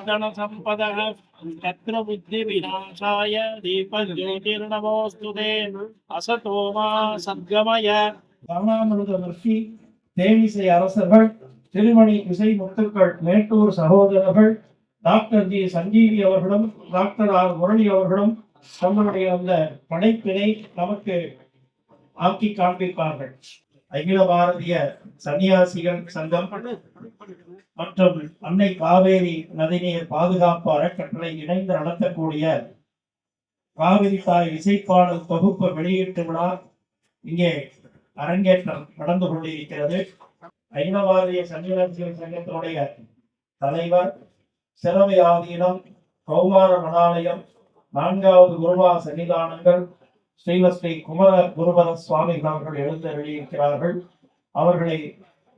धनसम्पदः शत्रुबुद्धिविनाशाय दीपज्योतिर्नमोऽस्तु ते असतो मा सद्गमय ராமாமிருதவர்ஷி தேனிசை அரசர்கள் திருமணி இசை முத்துக்கள் மேட்டூர் சகோதரர்கள் டாக்டர் ஜி சஞ்சீவி அவர்களும் டாக்டர் ஆர் முரளி அவர்களும் தங்களுடைய அந்த படைப்பினை நமக்கு ஆக்கி காண்பிப்பார்கள். அகில பாரதிய சன்னியாசிகள் சங்கம் மற்றும் அன்னை காவேரி நதிநீர் பாதுகாப்பு அறக்கட்டளை இணைந்து நடத்தக்கூடிய காவிரி தாய் இசைப்பாடல் தொகுப்பு வெளியீட்டு விழா இங்கே அரங்கேற்றம் நடந்து கொண்டிருக்கிறது. அகில பாரதிய சன்னியாசிகள் சங்கத்தினுடைய தலைவர் சிறவை ஆதீனம் கௌமார மடாலயம் 4வது குருவா சன்னிதானங்கள் ஸ்ரீ குமர குருபர சுவாமிகள் அவர்கள் எழுந்தருளியிருக்கிறார்கள். அவர்களை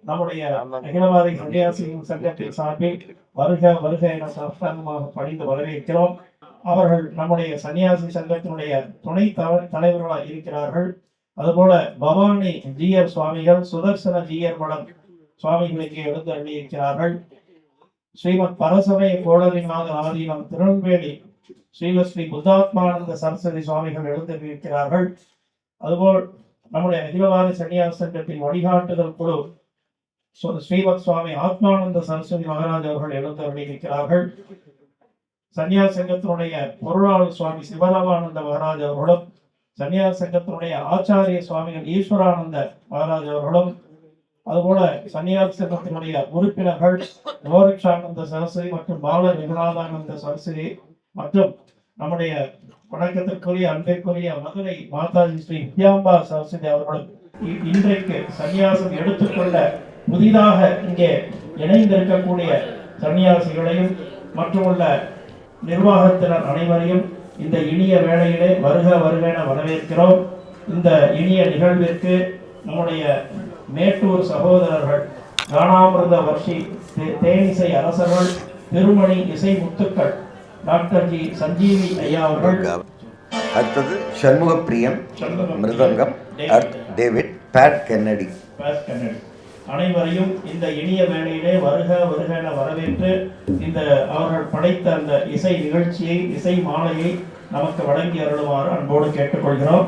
நம்முடைய அகில பாரதிய சன்னியாசிகள் சங்கத்தின் சார்பில் வருக வருக என சாஸ்தாங்கமாக பணிந்து வரவேற்கிறோம். அவர்கள் நம்முடைய சன்னியாசி சங்கத்தினுடைய துணை தலைவர்களாக இருக்கிறார்கள். அதுபோல பவானி ஜீயர் சுவாமிகள் சுதர்சன ஜீயர் மடம் சுவாமிகளுக்கு எழுந்தருளியிருக்கிறார்கள். ஸ்ரீமத் பரசமய கோடரிநாத ஆதீனம் திருநெல்வேலி ஸ்ரீ புத்தாத்மானந்த சரஸ்வதி சுவாமிகள் எழுந்திருக்கிறார்கள். அதுபோல் நம்முடைய அகில பாரதிய சன்னியாச சங்கத்தின் வழிகாட்டுதல் குழு ஸ்ரீமத் சுவாமி ஆத்மானந்த சரஸ்வதி மகாராஜ் அவர்கள் எழுந்தருளியிருக்கிறார்கள். சன்னியாச சங்கத்தினுடைய பொருளாளர் சுவாமி சிவராமானந்த மகாராஜ் அவர்களும் சன்னியாச சங்கத்தினுடைய ஆச்சாரிய சுவாமிகள் ஈஸ்வரானந்த மகாராஜ் அவர்களும் அதுபோல சன்னியாச சங்கத்தினுடைய உறுப்பினர்கள் கோரக்ஷானந்த சரஸ்வதி மற்றும் பால ரகுநாதானந்த சரஸ்வதி மற்றும் நம்முடைய வணக்கத்திற்குரிய அன்பிற்குரிய மதுரை மாதாஜி ஸ்ரீ வித்யாம்பா சரஸ்வதி அவர்களும் இன்றைக்கு சன்னியாசம் எடுத்துக்கொள்ள புதிதாக இங்கே இணைந்திருக்கக்கூடிய சன்னியாசிகளையும் மற்றுமுள்ள நிர்வாகத்தினர் அனைவரையும் இந்த இனிய வேளையிலே வருக வருக என வரவேற்கிறோம். இந்த இனிய நிகழ்விற்கு நம்முடைய மேட்டூர் சகோதரர்கள் கானாமிருத வர்ஷி தேனிசை அரசர்கள் திருமணி இசை முத்துக்கள் டாக்டர் ஜி சஞ்சீவி ஐயா அவர்கள், அடுத்தது சண்முக பிரியம் மிருதங்கம், டேவிட் பேட் கென்னடி அனைவரையும் இந்த இனிய வேளையிலே வருக வருக என வரவேற்று இந்த அவர்கள் படைத்த அந்த இசை நிகழ்ச்சியை இசை மாலையை நமக்கு வழங்கி அருளுமாறு அன்போடு கேட்டுக்கொள்கிறோம்.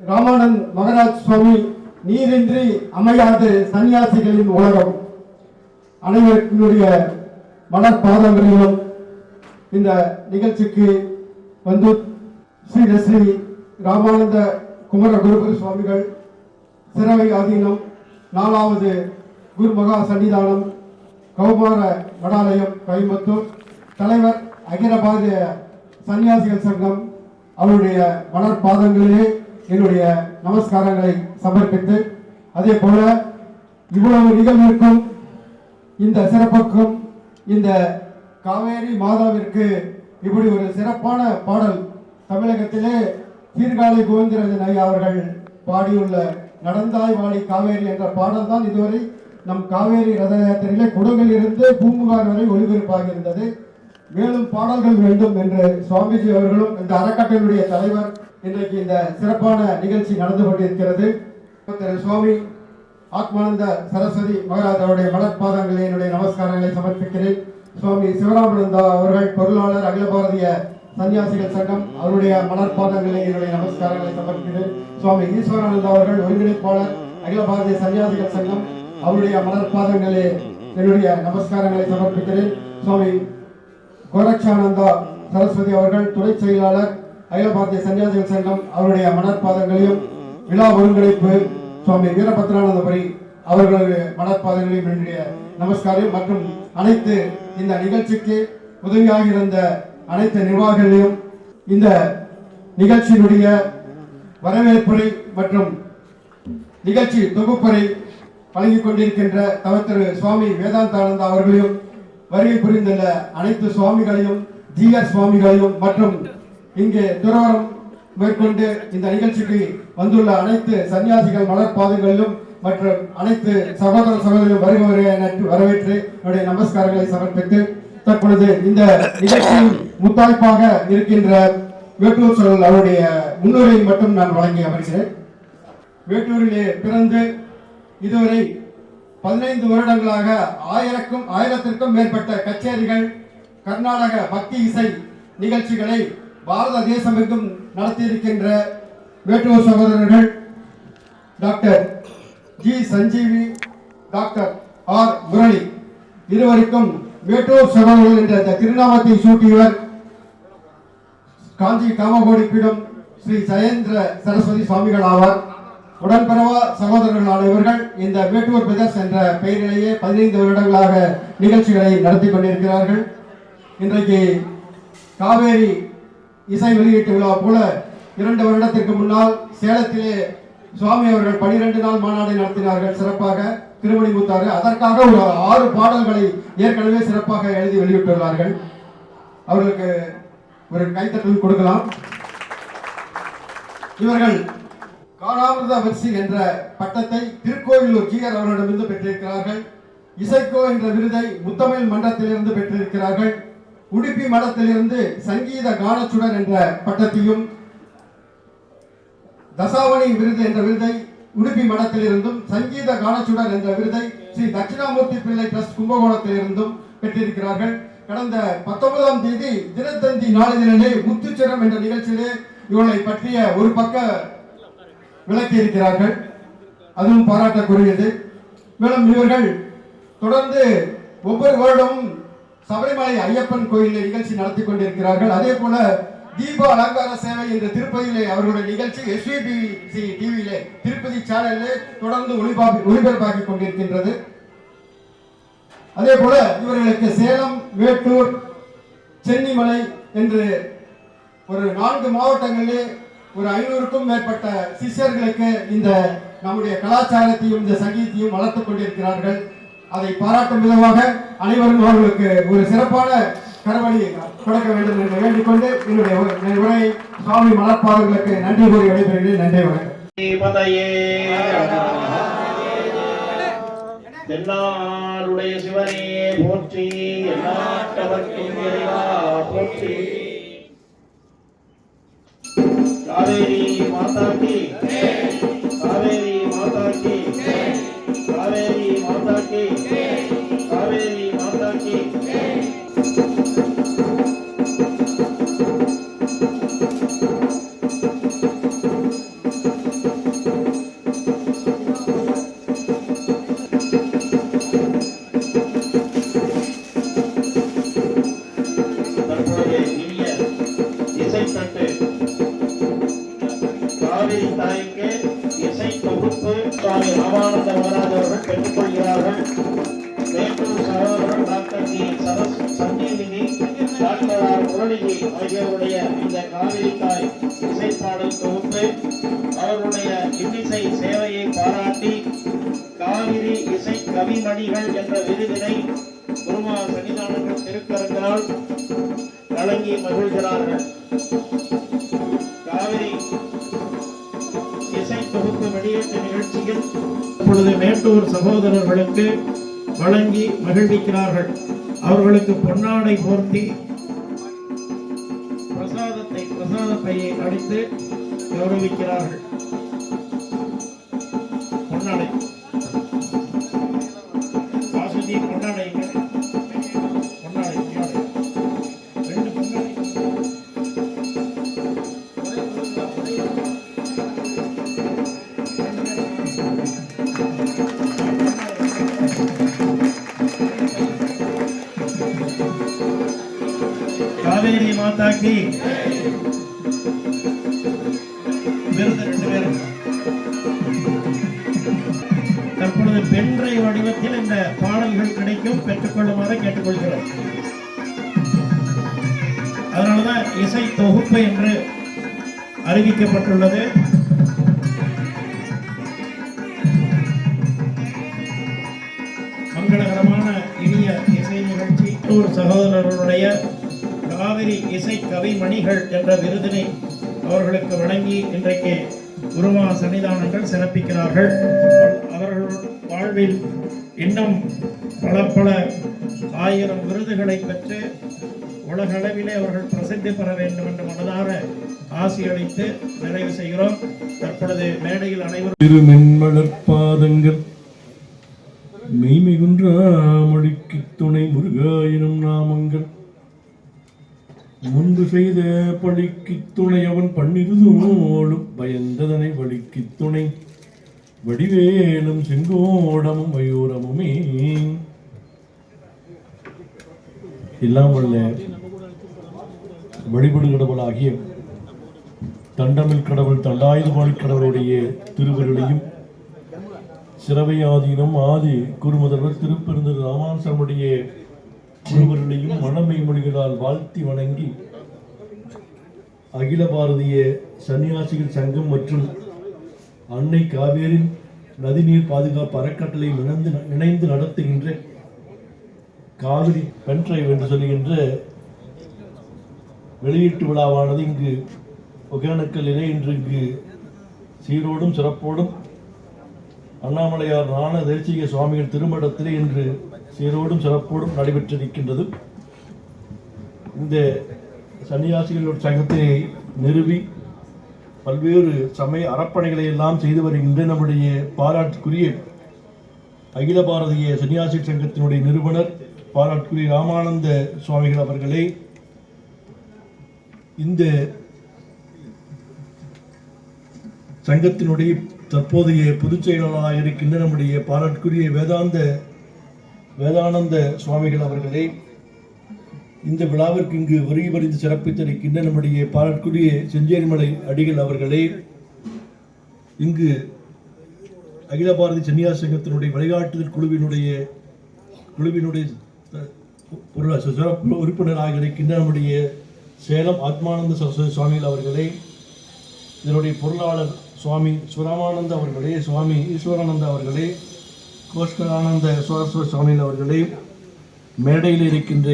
ராமானந்த் மகராஜ் சுவாமி நீரின்றி அமையாது சன்னியாசிகளின் உலகம் அனைவருடைய மலர்பாதங்களிலும் இந்த நிகழ்ச்சிக்கு வந்து ஸ்ரீ ராமானந்த குமர குருபுர சுவாமிகள் சிறவை ஆதீனம் 4வது குரு மகா சன்னிதானம் கௌமார மடாலயம் கோயம்புத்தூர் தலைவர் அகில பாரதிய சன்னியாசிகள் சங்கம் அவருடைய மலர்பாதங்களிலே என்னுடைய நமஸ்காரங்களை சமர்ப்பித்து, அதே போல இவ்வளவு நிகழ்விற்கும் இந்த சிறப்புக்கும் இந்த காவேரி மாதாவிற்கு இப்படி ஒரு சிறப்பான பாடல் தமிழகத்திலே சீர்காழி கோவிந்தராஜன் ஐயா அவர்கள் பாடியுள்ள நடந்தாய் வாழி காவேரி என்ற பாடல் தான் இதுவரை நம் காவேரி ரத யாத்திரையிலே குடகில் இருந்து பூம்புகார் வரை ஒளிபரப்பாக இருந்தது. மேலும் பாடல்கள் வேண்டும் என்று சுவாமிஜி அவர்களும் இந்த அறக்கட்டளையுடைய தலைவர் இன்றைக்கு இந்த சிறப்பான நிகழ்ச்சி நடந்து கொண்டிருக்கிறது. திரு சுவாமி ஆத்மானந்த சரஸ்வதி மகாராஜ் அவருடைய மலர்பாதங்களை என்னுடைய நமஸ்காரங்களை சமர்ப்பிக்கிறேன். சுவாமி சிவராமானந்தா அவர்கள் பொருளாளர் அகில பாரதிய சன்னியாசிகள் சங்கம் அவருடைய மலர்பாதங்களை என்னுடைய நமஸ்காரங்களை சமர்ப்பிக்கிறேன். சுவாமி ஈஸ்வரானந்தா அவர்கள் ஒருங்கிணைப்பாளர் அகில பாரதிய சன்னியாசிகள் சங்கம் அவருடைய மலர்பாதங்களை என்னுடைய நமஸ்காரங்களை சமர்ப்பிக்கிறேன். சுவாமி கோரக்ஷானந்தா சரஸ்வதி அவர்கள் துணை செயலாளர் அகில பாரதிய சன்னியாசிகள் சங்கம் அவருடைய மலர்பாதங்களையும் விழா ஒருங்கிணைப்பு சுவாமி வீரபத்ரானந்தபுரி அவர்களுடைய மலர்பாதங்களையும் என்னுடைய நமஸ்காரம் மற்றும் அனைத்து இந்த நிகழ்ச்சிக்கு உதவியாக இருந்த அனைத்து நிர்வாகிகளையும் இந்த நிகழ்ச்சியினுடைய வரவேற்புரை மற்றும் நிகழ்ச்சி தொகுப்பறை வழங்கிக் கொண்டிருக்கின்ற தவத்திரு சுவாமி வேதாந்தானந்தா அவர்களையும், வருகை புரிந்துள்ள அனைத்து சுவாமிகளையும், ஜிஆர் சுவாமிகளையும் மற்றும் இங்கே துறவரம் மேற்கொண்டு இந்த நிகழ்ச்சிக்கு வந்துள்ள அனைத்து சன்னியாசிகள் மலர் பாதங்களிலும் மற்றும் அனைத்து சகோதர சகோதரிகள் வரவேற்று என்னுடைய நமஸ்காரங்களை சமர்ப்பித்து தற்பொழுது இந்த நிகழ்ச்சியில் முத்தாய்ப்பாக இருக்கின்ற வேட்டூர் சோழல் அவருடைய முன்னுரையை மட்டும் நான் வழங்கி அமர்கிறேன். வேட்டூரிலே பிறந்து இதுவரை 15 வருடங்களாக ஆயிரத்திற்கும் மேற்பட்ட கச்சேரிகள், கர்நாடக பக்தி இசை நிகழ்ச்சிகளை பாரத தேசமெங்கும் நடத்தியிருக்கின்ற வேட்டூர் சகோதரர்கள் doctor G Sanjeevi, doctor R Murali இருவருக்கும் வேட்டூர் சகோதரர்கள் என்ற திருநாமத்தை சூட்டியவர் காஞ்சி காமகோடி பீடம் ஸ்ரீ ஜெயேந்திர சரஸ்வதி சுவாமிகள் ஆவார். உடன்பிறவா சகோதரர்களான இவர்கள் இந்த வேட்டூர் பிரதர்ஸ் என்ற பெயரிலேயே 15 வருடங்களாக நிகழ்ச்சிகளை நடத்தி கொண்டிருக்கிறார்கள். இன்றைக்கு காவேரி இசை வெளியீட்டு விழா போல 2 வருடத்திற்கு முன்னால் சேலத்திலே சுவாமி அவர்கள் 12 நாள் மாநாடு நடத்தினார்கள் சிறப்பாக திருமணி முத்தாறு. அதற்காக ஒரு 6 பாடல்களை ஏற்கனவே சிறப்பாக எழுதி வெளியிட்டுள்ளார்கள். அவர்களுக்கு ஒரு கைத்தட்டல் கொடுக்கலாம். இவர்கள் காணாமிர்த வரிசை என்ற பட்டத்தை திருக்கோவிலூர் ஜிஆர் அவர்களிடமிருந்து பெற்றிருக்கிறார்கள். இசைக்கோ என்ற விருதை முத்தமிழ் மன்றத்திலிருந்து பெற்றிருக்கிறார்கள். உடுப்பி மடத்திலிருந்து சங்கீத கானச்சுடர் என்ற பட்டத்தையும், தசாவணி விருது என்ற விருதை உடுப்பி மடத்திலிருந்தும், சங்கீத கானச்சுடர் என்ற விருதை ஸ்ரீ தட்சிணாமூர்த்தி பிள்ளை ட்ரஸ்ட் கும்பகோணத்திலிருந்தும் பெற்றிருக்கிறார்கள். கடந்த 19ஆம் தேதி தினத்தந்தி நாளிதழிலே முத்துச்சிரம் என்ற நிகழ்ச்சியிலே இவர்களை பற்றிய ஒரு பக்க விளக்கி இருக்கிறார்கள். அதுவும் பாராட்டக்குரியது. மேலும் இவர்கள் தொடர்ந்து ஒவ்வொரு வருடமும் சபரிமலை ஐயப்பன் கோயிலில் நிகழ்ச்சி நடத்தி கொண்டிருக்கிறார்கள். அதே போல தீப அலங்கார சேவை என்ற திருப்பதியிலே அவர்களுடைய நிகழ்ச்சி SVBC டிவியிலே திருப்பதி சேனலிலே தொடர்ந்து ஒளிபரப்பாக்கி கொண்டிருக்கின்றது. அதே போல இவர்களுக்கு சேலம், வேட்டூர், சென்னிமலை என்று ஒரு 4 மாவட்டங்களிலே ஒரு 500க்கும் மேற்பட்ட சிஷ்யர்களுக்கு இந்த நம்முடைய கலாச்சாரத்தையும் இந்த சங்கீதத்தையும் வளர்த்துக் கொண்டிருக்கிறார்கள். அதை பாராட்டும் விதமாக அனைவரும் அவர்களுக்கு ஒரு சிறப்பான கரவழி கொடுக்க வேண்டும் என்று வேண்டிக் கொண்டு என்னுடைய உரையை சுவாமி மலர்பாதங்களுக்கு நன்றி கூறி விடைபெறுகிறேன். நன்றி, வணக்கம். தென்னாருடைய சிவனே போற்றி, எல்லாட்டவர்க்கும் இறைவா போற்றி. காவேரி மாதா கி, காவேரி மாதா கி, காவேரி மாதா கி, காவேரி மாதா கி. சுவாமி ராமானந்த மகாராஜ் அவர்கள் பெற்றுக்கொள்கிறார்கள். வேட்டூர் சகோதரர் doctor G Sanjeevini, doctor R Muraliji ஆகியோருடைய இந்த காவிரி தாய் இசைப்பாடல் தொகுப்பு அவருடைய இன்னிசை சேவையை பாராட்டி காவிரி இசை கவிமணிகள் என்ற விருதினை குருமா சன்னிதானங்கள் திருக்கரங்களால் வழங்கி மகிழ்கிறார்கள். காவிரி இசை தொகுப்பு வெளியீட்டு நிகழ்ச்சியில் இப்பொழுது மேட்டூர் சகோதரர்களுக்கு வழங்கி மகிழ்விக்கிறார்கள். அவர்களுக்கு பொன்னாடை போர்த்தி பிரசாதத்தை அடித்து கௌரவிக்கிறார்கள். பொன்னாடை வாசுதி பொன்னாடை காவேரி மாதா கி விருது 2 பேரும். தற்பொழுது பென்றை வடிவத்தில் இந்த பாடல்கள் கிடைக்கும், பெற்றுக்கொள்ளுமாறு கேட்டுக்கொள்கிறோம். அதனாலதான் இசை தொகுப்பு என்று அறிவிக்கப்பட்டுள்ளது. மேட்டூர் சகோதரர்களுடைய காவிரி இசை கவிமணிகள் என்ற விருதினை அவர்களுக்கு வழங்கி இன்றைக்கு குருமா சன்னிதானங்கள் சிறப்பிக்கிறார்கள். அவர்கள் வாழ்வில் இன்னும் பல ஆயிரம் விருதுகளை பெற்று உலகளவிலே அவர்கள் பிரசித்தி பெற வேண்டும் என்று மனதார ஆசியளித்து நிறைவு செய்கிறோம். தற்பொழுது மேடையில் அனைவரும் திருமென்மலர்பாதங்கள் மெய்மிகுன்றா மொழிக்கு துணை முருகாயினும் நாமங்கள் முன்பு செய்த பழிக்கு துணை அவன் பன்னிருதோளும் பயந்ததனை வழிக்கு துணை வடிவேலும் செங்கோடமும் மயூரமுமே. எல்லாம் வல்ல வழிபடு கடவுளாகிய தண்டமிழ் கடவுள் தண்டாயுதபாணி கடவுளுடைய திருவருளையும் சிறவையாதீனம் ஆதி குருமுதல்வர் திருப்பெருந்தர் ராமானுசனுடைய திருவருளையும் மனமை மொழிகளால் வாழ்த்தி வணங்கி அகில பாரதிய சன்னியாசிகள் சங்கம் மற்றும் அன்னை காவேரி நதிநீர் பாதுகாப்பு அறக்கட்டளை இணைந்து நடத்துகின்ற காவிரி பென்ட்ரைவ் என்று சொல்லுகின்ற வெளியீட்டு விழாவானது இங்கு ஒகேனக்கல்லிலே இன்று இங்கு சீரோடும் சிறப்போடும் அண்ணாமலையார் ஞான தேசிக சுவாமிகள் திருமடத்திலே இன்று சீரோடும் சிறப்போடும் நடைபெற்றிருக்கின்றது. இந்த சன்னியாசிகளோட சங்கத்தை நிறுவி பல்வேறு சமய அறப்பணிகளை எல்லாம் செய்து வருகின்ற நம்முடைய பாராட்டுக்குரிய அகில பாரதிய சன்னியாசி சங்கத்தினுடைய நிறுவனர் பாராட்டுக்குரிய ராமானந்த சுவாமிகள் அவர்களே, இந்த சங்கத்தினுடைய தற்போதைய பொதுச் செயலாளராக இருக்கின்ற நம்முடைய பாராட்டுக்குரிய வேதானந்த சுவாமிகள் அவர்களே, இந்த விழாவிற்கு இங்கு வருகை புரிந்து சிறப்பித்திருக்கின்ற நம்முடைய பாராட்டுக்குரிய செஞ்சேரிமலை அடிகள் அவர்களே, இங்கு அகில பாரதி சன்னியாசி சங்கத்தினுடைய வழிகாட்டுதல் குழுவினுடைய சிறப்பு உறுப்பினராக இருக்கின்ற நம்முடைய சேலம் ஆத்மானந்த சரஸ்வதி சுவாமிகள் அவர்களே, இதனுடைய பொருளாளர் சுவாமி சுராமானந்த அவர்களே, சுவாமி ஈஸ்வரானந்த அவர்களே, கோஷ்கரானந்த சரஸ்வதி சுவாமிகள் அவர்களே, மேடையில் இருக்கின்ற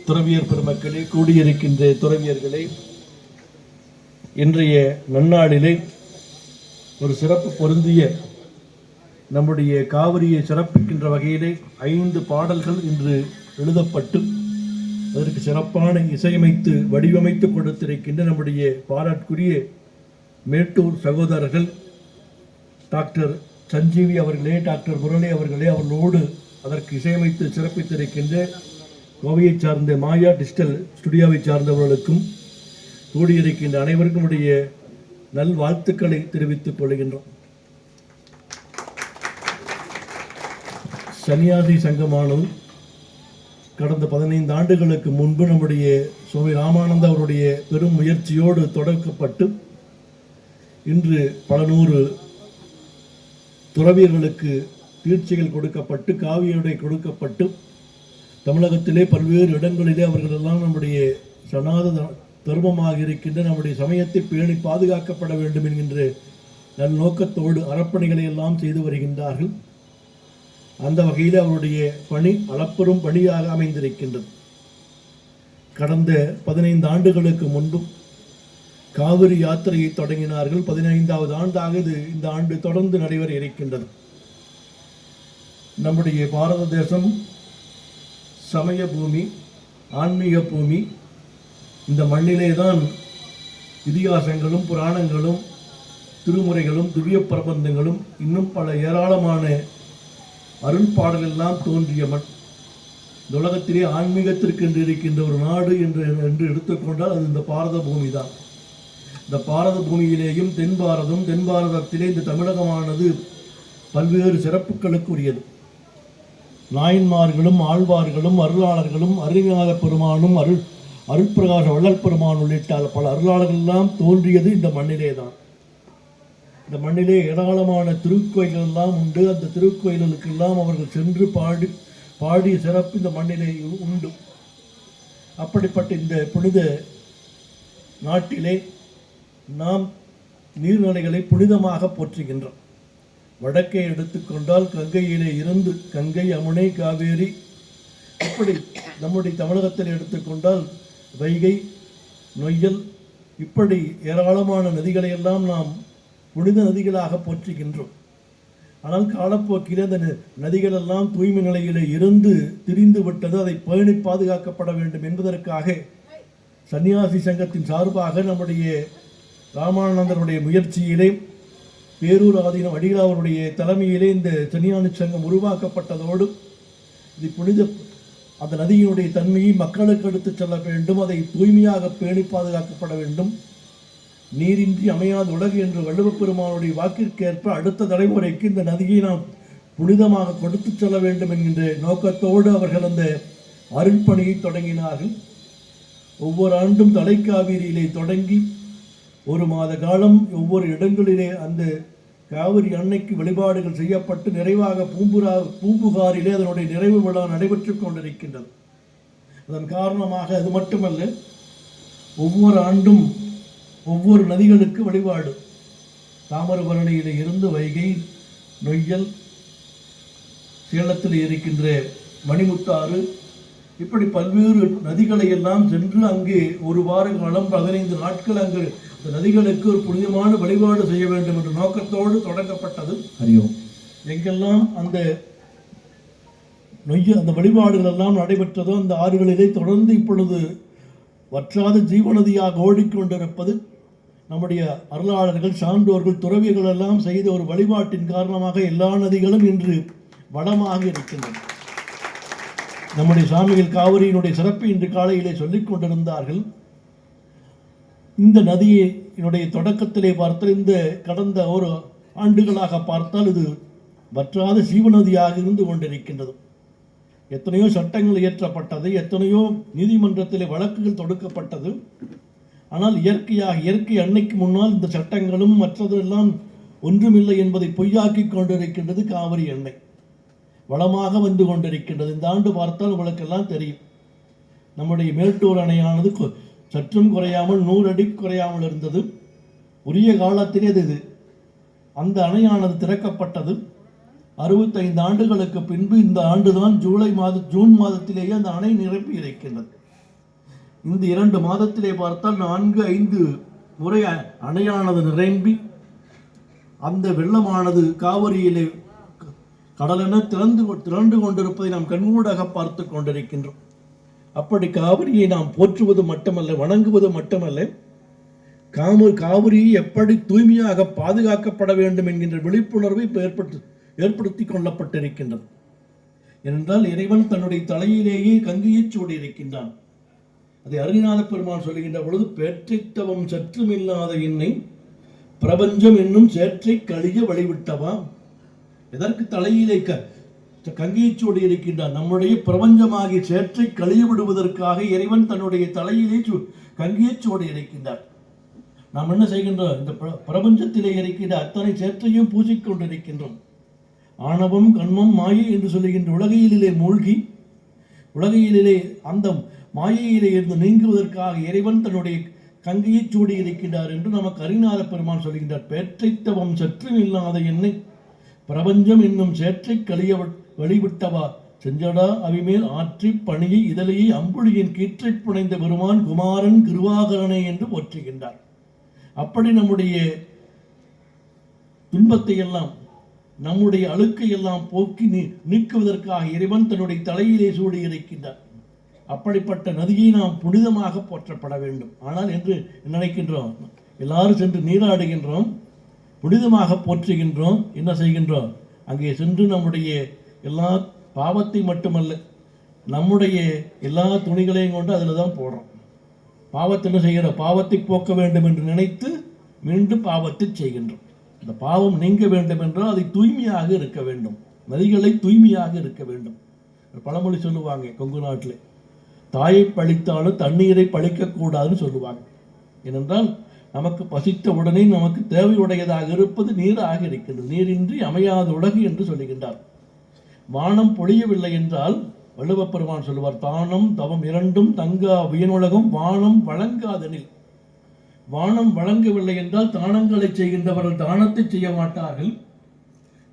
துறவியர் பெருமக்களே, கூடியிருக்கின்ற துறவியர்களே, இன்றைய நன்னாளிலே ஒரு சிறப்பு பொருந்திய நம்முடைய காவிரியை சிறப்பிக்கின்ற வகையிலே 5 பாடல்கள் இன்று எழுதப்பட்டு அதற்கு சிறப்பான இசையமைத்து வடிவமைத்து கொடுத்திருக்கின்ற நம்முடைய பாராட்டுக்குரிய மேட்டூர் சகோதரர்கள் டாக்டர் சஞ்சீவி அவர்களே, டாக்டர் முரளி அவர்களே, அவர்களோடு அதற்கு இசையமைத்து சிறப்பித்திருக்கின்ற கோவையை சார்ந்த மாயா டிஜிட்டல் ஸ்டுடியோவை சார்ந்தவர்களுக்கும் கூடியிருக்கின்ற அனைவருக்கும் உடைய நல்வாழ்த்துக்களை தெரிவித்துக் கொள்கின்றோம். சன்னியாசி சங்கமானது கடந்த 15 ஆண்டுகளுக்கு முன்பு நம்முடைய சுவாமி ராமானந்த அவருடைய பெரும் முயற்சியோடு தொடக்கப்பட்டு இன்று பல நூறு துறவியர்களுக்கு தீட்சைகள் கொடுக்கப்பட்டு காவியோடை கொடுக்கப்பட்டு தமிழகத்திலே பல்வேறு இடங்களிலே அவர்கள் எல்லாம் நம்முடைய சனாதன தர்மமாக இருக்கின்ற நம்முடைய சமயத்தை பேணி பாதுகாக்கப்பட வேண்டும் என்கின்ற நல்நோக்கத்தோடு அறப்பணிகளை எல்லாம் செய்து வருகின்றார்கள். அந்த வகையில் அவருடைய பணி அளப்பெரும் பணியாக அமைந்திருக்கின்றது. கடந்த 15 ஆண்டுகளுக்கு முன்பும் காவிரி யாத்திரையை தொடங்கினார்கள். 15வது ஆண்டாக இந்த ஆண்டு தொடர்ந்து நடைபெற இருக்கின்றது. நம்முடைய பாரத தேசம் சமய பூமி, ஆன்மீக பூமி. இந்த மண்ணிலே தான் இதிகாசங்களும் புராணங்களும் திருமுறைகளும் திவ்ய பிரபந்தங்களும் இன்னும் பல ஏராளமான அருள் பாடலெல்லாம் தோன்றிய மண். இந்த உலகத்திலே ஆன்மீகத்திற்கு என்று இருக்கின்ற ஒரு நாடு என்று எடுத்துக்கொண்டால் அது இந்த பாரத பூமி தான். இந்த பாரத பூமியிலேயும் தென் பாரதத்திலே இந்த தமிழகமானது பல்வேறு சிறப்புகளுக்கு உரியது. நாயன்மார்களும் ஆழ்வார்களும் அருளாளர்களும் அருள்நாத பெருமானும் அருட்பிரகாச வள்ளல் பெருமான் உள்ளிட்ட பல அருளாளர்கள் எல்லாம் தோன்றியது இந்த மண்ணிலே தான். இந்த மண்ணிலே ஏராளமான திருக்கோயில்கள் எல்லாம் உண்டு. அந்த திருக்கோயில்களுக்கெல்லாம் அவர்கள் சென்று பாடிய சிறப்பு இந்த மண்ணிலே உண்டு. அப்படிப்பட்ட இந்த புனித நாட்டிலே நாம் நீர்நிலைகளை புனிதமாக போற்றுகின்றோம். வடக்கை எடுத்துக்கொண்டால் கங்கையிலே இருந்து கங்கை, அமுனை, காவேரி, இப்படி நம்முடைய தமிழகத்தில் எடுத்துக்கொண்டால் வைகை, நொய்யல், இப்படி ஏராளமான நதிகளை எல்லாம் நாம் புனித நதிகளாக போற்றுகின்றோம். ஆனால் காலப்போக்கில் அந்த நதிகள் எல்லாம் தூய்மை நிலையிலே இருந்து திரிந்து விட்டது. அதை பேணி பாதுகாக்கப்பட வேண்டும் என்பதற்காக சன்னியாசி சங்கத்தின் சார்பாக நம்முடைய ராமானந்தருடைய முயற்சியிலே, பேரூர் ஆதீனம் அடிகளார் அவருடைய தலைமையிலே இந்த சன்னியாசி சங்கம் உருவாக்கப்பட்டதோடு இது புனித அந்த நதியினுடைய தன்மையை மக்களுக்கு எடுத்துச் செல்ல வேண்டும். அதை தூய்மையாக பேணி பாதுகாக்கப்பட வேண்டும். நீரின்றி அமையாத உலகு என்று வள்ளுவப் பெருமானுடைய வாக்கிற்கேற்ப அடுத்த தலைமுறைக்கு இந்த நதியை நாம் புனிதமாக கொடுத்து செல்ல வேண்டும் என்கின்ற நோக்கத்தோடு அவர்கள் அந்த அருள்பணியை தொடங்கினார்கள். ஒவ்வொரு ஆண்டும் தலைக்காவிரியிலே தொடங்கி ஒரு மாத காலம் ஒவ்வொரு இடங்களிலே அந்த காவிரி அன்னைக்கு வழிபாடுகள் செய்யப்பட்டு நிறைவாக பூம்புகாரிலே அதனுடைய நிறைவு விழா நடைபெற்றுக் கொண்டிருக்கின்றது. அதன் காரணமாக அது மட்டுமல்ல, ஒவ்வொரு ஆண்டும் ஒவ்வொரு நதிகளுக்கு வழிபாடு. தாமிரபரணியிலே இருந்து வைகை, நொய்யல், சேலத்தில் இருக்கின்ற மணிமுத்தாறு, இப்படி பல்வேறு நதிகளை எல்லாம் சென்று அங்கே ஒரு வார காலம் 15 நாட்கள் அங்கு அந்த நதிகளுக்கு ஒரு புனிதமான வழிபாடு செய்ய வேண்டும் என்ற நோக்கத்தோடு தொடங்கப்பட்டது. அறியோம் எங்கெல்லாம் அந்த அந்த வழிபாடுகள் எல்லாம் நடைபெற்றதோ அந்த ஆறுகளிலே தொடர்ந்து இப்பொழுது வற்றாத ஜீவநதியாக ஓடிக்கொண்டிருப்பது நம்முடைய அருளாளர்கள், சான்றோர்கள், துறவிகள் எல்லாம் செய்த ஒரு வழிபாட்டின் காரணமாக எல்லா நதிகளும் இன்று வளமாக இருக்கின்றன. நம்முடைய சாமிகள் காவிரியினுடைய சிறப்பு இன்று காலையிலே சொல்லிக் கொண்டிருந்தார்கள். இந்த நதியினுடைய தொடக்கத்திலே பார்த்தால், இந்த கடந்த ஒரு ஆண்டுகளாக பார்த்தால் இது வற்றாத ஜீவநதியாக இருந்து கொண்டிருக்கின்றது. எத்தனையோ சட்டங்கள் இயற்றப்பட்டது, எத்தனையோ நீதிமன்றத்திலே வழக்குகள் தொடுக்கப்பட்டது. ஆனால் இயற்கை அன்னைக்கு முன்னால் இந்த சட்டங்களும் மற்றதெல்லாம் ஒன்றுமில்லை என்பதை பொய்யாக்கி கொண்டிருக்கின்றது காவிரி அன்னை. வளமாக வந்து கொண்டிருக்கின்றது. இந்த ஆண்டு பார்த்தால் உங்களுக்கெல்லாம் தெரியும், நம்முடைய மேட்டூர் அணையானது சற்றும் குறையாமல் 100 அடி குறையாமல் இருந்தது. உரிய காலத்திலே அது அந்த அணையானது திறக்கப்பட்டது. 65 ஆண்டுகளுக்கு பின்பு இந்த ஆண்டுதான் ஜூன் மாதத்திலேயே அந்த அணை நிரப்பி இருக்கின்றது. இந்த 2 மாதத்திலே பார்த்தால் 4-5 முறை அணையானது நிரம்பி அந்த வெள்ளமானது காவிரியிலே கடலென திரண்டு கொண்டிருப்பதை நாம் கண்கூடாக பார்த்து கொண்டிருக்கின்றோம். அப்படி காவிரியை நாம் போற்றுவது மட்டுமல்ல, வணங்குவது மட்டுமல்ல, காவிரியை எப்படி தூய்மையாக பாதுகாக்கப்பட வேண்டும் என்கின்ற விழிப்புணர்வை ஏற்படுத்தி கொள்ளப்பட்டிருக்கின்றது. ஏனென்றால் இறைவன் தன்னுடைய தலையிலேயே கங்கையை சூடியிருக்கின்றான். அதை அருணாத பெருமான் சொல்லுகின்ற பொழுது, பேற்றைத்தவம் சற்றுமில்லாத என்னை பிரபஞ்சம் என்னும் சேற்றை கழிய வழிவிட்டவா. எதற்கு தலையிலே கங்கையை சூடி இருக்கின்றான்? நம்முடைய பிரபஞ்சமாகிய சேற்றை கழிய விடுவதற்காக இறைவன் தன்னுடைய தலையிலே கங்கையை சூடி இருக்கின்றார். நாம் என்ன செய்கின்றோம்? இந்த பிரபஞ்சத்திலே இருக்கின்ற அத்தனை சேற்றையும் பூசிக்கொண்டிருக்கின்றோம். ஆணவம், கண்மம், மாயை என்று சொல்லுகின்ற உலகையிலே மூழ்கி, உலகையிலே அந்த மாயையிலே இருந்து நீங்குவதற்காக இறைவன் தன்னுடைய கங்கையை சூடி இருக்கின்றார் என்று நமக்கு அருணாத பெருமான் சொல்கின்றார். பேற்றைத்தவம் சற்றும் இல்லாத என்னை பிரபஞ்சம் என்னும் சேற்றை கழிய வழிவிட்டவா செஞ்சடா அவிமேல் ஆற்றி பணியை இதழையை அம்புலியின் கீற்றை புனைந்த பெருமான் குமாரன் கிருவாகரனே என்று போற்றுகின்றார். அப்படி நம்முடைய துன்பத்தை எல்லாம், நம்முடைய அழுக்கை எல்லாம் போக்கி நீக்குவதற்காக இறைவன் தன்னுடைய தலையிலே சூடி இருக்கின்றார். அப்படிப்பட்ட நதியை நாம் புனிதமாக போற்றப்பட வேண்டும். ஆனால் என்று நினைக்கின்றோம், எல்லாரும் சென்று நீராடுகின்றோம், புனிதமாக போற்றுகின்றோம். என்ன செய்கின்றோம்? அங்கே சென்று நம்முடைய எல்லா பாவத்தை மட்டுமல்ல, நம்முடைய எல்லா துணிகளையும் கொண்டு அதில் தான் போடுறோம். பாவத்தை என்ன செய்கிறோம்? பாவத்தை போக்க வேண்டும் என்று நினைத்து மீண்டும் பாவத்தை செய்கின்றோம். இந்த பாவம் நீங்க வேண்டும் என்றால் அதை தூய்மையாக இருக்க வேண்டும். நதிகளை தூய்மையாக இருக்க வேண்டும். பழமொழி சொல்லுவாங்க கொங்கு நாட்டில், தாயை பழித்தாலும் தண்ணீரை பழிக்கக்கூடாதுன்னு சொல்லுவாங்க. ஏனென்றால் நமக்கு பசித்த உடனே நமக்கு தேவையுடையதாக இருப்பது நீராக இருக்கின்றது. நீரின்றி அமையாத உலகு என்று சொல்லுகின்றார். வானம் பொழியவில்லை என்றால் வள்ளுவப் பெருமான் சொல்லுவார், தானம் தவம் இரண்டும் தங்கா வியனுலகம் வானம் வழங்காதெனில். வானம் வழங்கவில்லை என்றால் தானங்களை செய்கின்றவர்கள் தானத்தை செய்ய மாட்டார்கள்.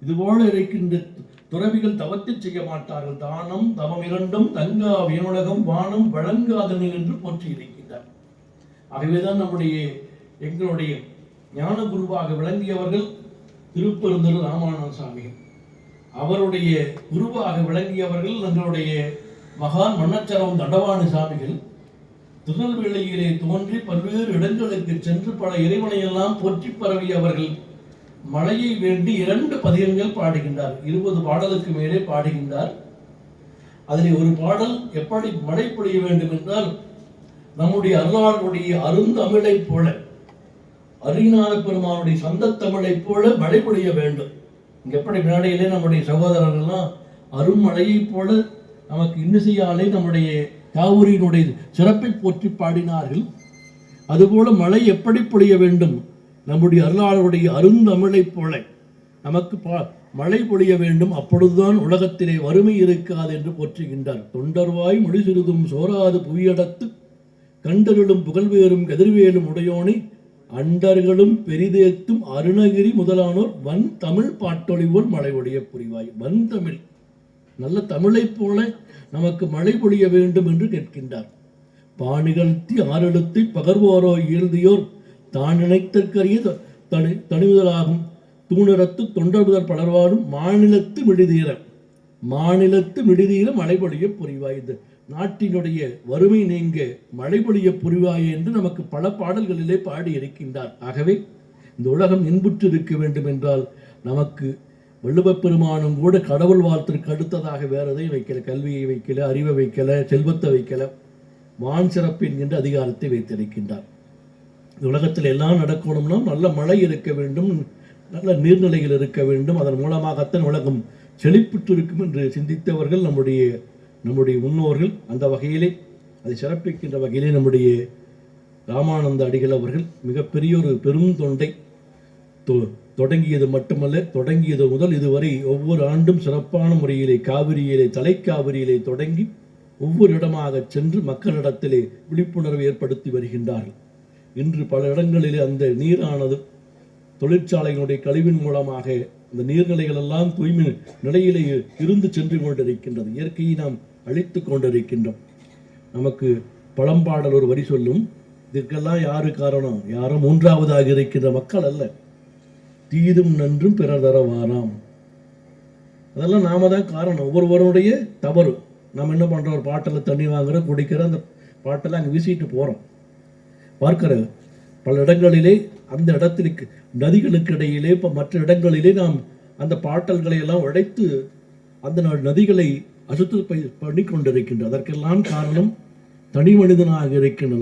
இதுபோல இருக்கின்ற துறவிகள் தவத்தை செய்ய மாட்டார்கள். தானம் தவம் இரண்டும் தங்கா வியனுலகம் வானம் வழங்காதனி என்று போற்றி இருக்கின்றார். ஆகவேதான் நம்முடைய எங்களுடைய ஞான குருவாக விளங்கியவர்கள் திருப்பெருந்தரு ராமானந்த சாமி, அவருடைய குருவாக விளங்கியவர்கள் எங்களுடைய மகான் மன்னச்சரம் தண்டவாணி சாமிகள். திருநெல்வேலியிலே தோன்றி பல்வேறு இடங்களுக்கு சென்று பல இறைவனையெல்லாம் போற்றி பரவியவர்கள் மழையை வேண்டி 2 பதிகங்கள் பாடுகின்றார். 20 பாடலுக்கு மேலே பாடுகின்றார். அதில் ஒரு பாடல் எப்படி மழை பொழிய வேண்டும் என்றால், நம்முடைய அருளாளுடைய அருந்தமிழை போல, அரிநாத பெருமானுடைய சந்த தமிழை போல மழை பொழிய வேண்டும். இங்க எப்படி மேடையிலே நம்முடைய சகோதரர்கள்லாம் அருண்மழையை போல நமக்கு இன்னிசையாலே நம்முடைய காவிரியினுடைய சிறப்பை போற்றி பாடினார்கள். அதுபோல மழை எப்படி பொழிய வேண்டும், நம்முடைய அருளாளருடைய அருந்தமிழை போல நமக்கு மழை பொழிய வேண்டும். அப்பொழுதுதான் உலகத்திலே வறுமை இருக்காது என்று போற்றுகின்றார். தொண்டர்வாய் மொழி சிறிதும் சோராது புவியடத்து கண்டருளும் புகழ்வேறும் கதிர்வேலும் உடையோனை அண்டர்களும் பெரிதேத்தும் அருணகிரி முதலானோர் வன் தமிழ் பாட்டொழிவோர் மழை ஒழிய புரிவாய். வன் தமிழ், நல்ல தமிழை போல நமக்கு மழை பொழிய வேண்டும் என்று கேட்கின்றார். பாணிகழ்த்தி ஆறெழுத்தை பகர்வோரோ இயல்தியோர் தான் நினைத்தற்கரிய தனிமுதலாகும் தூணிறத்து தொண்டர்புதர் பலர்வாடும் மாநிலத்து மிடிதீர மழை பொழிய புரிவாய். இந்த நாட்டினுடைய வறுமை நீங்க மழை பொழிய புரிவாய் என்று நமக்கு பல பாடல்களிலே பாடி இருக்கின்றார். ஆகவே இந்த உலகம் இன்புற்று இருக்க வேண்டும் என்றால் நமக்கு வள்ளுவப் பெருமானும் கூட கடவுள் வாழ்த்திற்கு அடுத்ததாக வேற எதையும் வைக்கல. கல்வியை வைக்கல, அறிவை வைக்கல, செல்வத்தை வைக்கல, வான் சிறப்பு என்கின்ற அதிகாரத்தை வைத்திருக்கின்றார். இந்த உலகத்தில் எல்லாம் நடக்கணும்னா நல்ல மழை இருக்க வேண்டும், நல்ல நீர்நிலைகள் இருக்க வேண்டும். அதன் மூலமாகத்தான் உலகம் செழிப்புற்று இருக்கும் என்று சிந்தித்தவர்கள் நம்முடைய முன்னோர்கள். அந்த வகையிலே அதை சிறப்பிக்கின்ற வகையிலே நம்முடைய ராமானந்த அடிகள் அவர்கள் மிகப்பெரிய ஒரு பெரும் தொண்டை. தொடங்கியது மட்டுமல்ல, தொடங்கியது முதல் இதுவரை ஒவ்வொரு ஆண்டும் சிறப்பான முறையிலே காவிரியிலே, தலைக்காவிரியிலே தொடங்கி ஒவ்வொரு இடமாக சென்று மக்களிடத்திலே விழிப்புணர்வை ஏற்படுத்தி வருகின்றார்கள். இன்று பல இடங்களிலே அந்த நீரானது தொழிற்சாலைகளுடைய கழிவின் மூலமாக அந்த நீர்நிலைகள் எல்லாம் தூய்மை நிலையிலே இருந்து சென்று கொண்டிருக்கின்றது. இயற்கையை நாம் அழித்து கொண்டிருக்கின்றோம். நமக்கு பழம்பாடல் ஒரு வரி சொல்லும், இதற்கெல்லாம் யாரு காரணம்? யாரும் மூன்றாவதாக இருக்கின்ற மக்கள் அல்ல, தீதும் நன்றும் பிறர் தர வாராம். அதெல்லாம் நாம தான் காரணம். ஒவ்வொருவருடைய தவறு. நம்ம என்ன பண்றோம்? ஒரு பாட்டில் தண்ணி வாங்குறோம், குடிக்கிறோம், அந்த பாட்டெல்லாம் அங்கே வீசிட்டு போறோம். பார்க்கிற பல இடங்களிலே அந்த இடத்திற்கு நதிகளுக்கு இடையிலே இப்போ மற்ற இடங்களிலே நாம் அந்த பாட்டல்களை எல்லாம் உடைத்து அந்த நதிகளை அசுத்த பண்ணி கொண்டிருக்கின்றோம். அதற்கெல்லாம் காரணம் தனி மனிதனாக இருக்கின்ற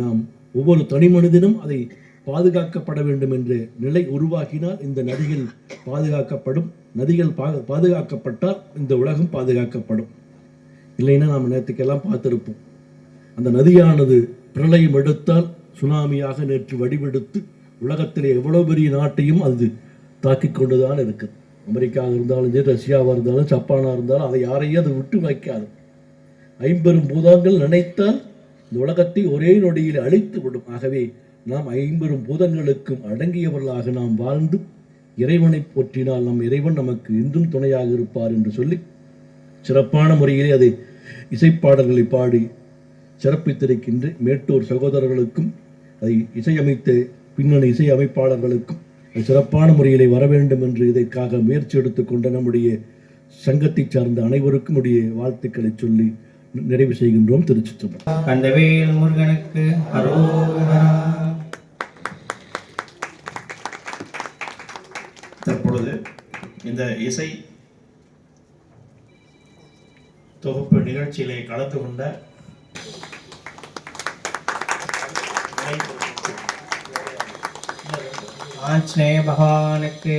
நாம் ஒவ்வொரு தனி மனிதனும் அதை பாதுகாக்கப்பட வேண்டும் என்ற நிலை உருவாக்கினால் இந்த நதிகள் பாதுகாக்கப்படும். நதிகள் பாதுகாக்கப்பட்டால் இந்த உலகம் பாதுகாக்கப்படும். இல்லைன்னா நாம் நேற்றுக்கெல்லாம் பார்த்திருப்போம், அந்த நதியானது பிரளயம் எடுத்தால் சுனாமியாக நேற்று வடிவெடுத்து உலகத்திலே எவ்வளவு பெரிய நாட்டையும் அது தாக்கிக் கொண்டுதான் இருக்குது. அமெரிக்காவாக இருந்தாலும் சரி, ரஷ்யாவாக இருந்தாலும், ஜப்பானாக இருந்தாலும் அதை யாரையும் அதை விட்டு வைக்காது. 50 பூதங்கள் நினைத்தால் இந்த உலகத்தை ஒரே நொடியில் அழித்து விடும். ஆகவே நாம் 50 பூதங்களுக்கும் அடங்கியவர்களாக நாம் வாழ்ந்து இறைவனை போற்றினால் நம் இறைவன் நமக்கு இன்றும் துணையாக இருப்பார் என்று சொல்லி சிறப்பான முறையிலே அதை இசைப்பாடல்களை பாடி சிறப்பித்திருக்கின்ற மேட்டூர் சகோதரர்களுக்கும் அதை இசையமைத்த பின்னணி இசை அமைப்பாளர்களுக்கும் சிறப்பான முறையிலே வர வேண்டும் என்று இதற்காக முயற்சி எடுத்துக்கொண்ட நம்முடைய சங்கத்தை சார்ந்த அனைவருக்கும் உடைய வாழ்த்துக்களை சொல்லி நிறைவு செய்கின்றோம். திருச்சிற்றம்பலம். கந்தவேல் முருகனுக்கு அரோகரா. தற்பொழுது இந்த இசை தொகுப்பு நிகழ்ச்சியிலே கலந்து கொண்ட ஆஞ்சநேய பகவானுக்கு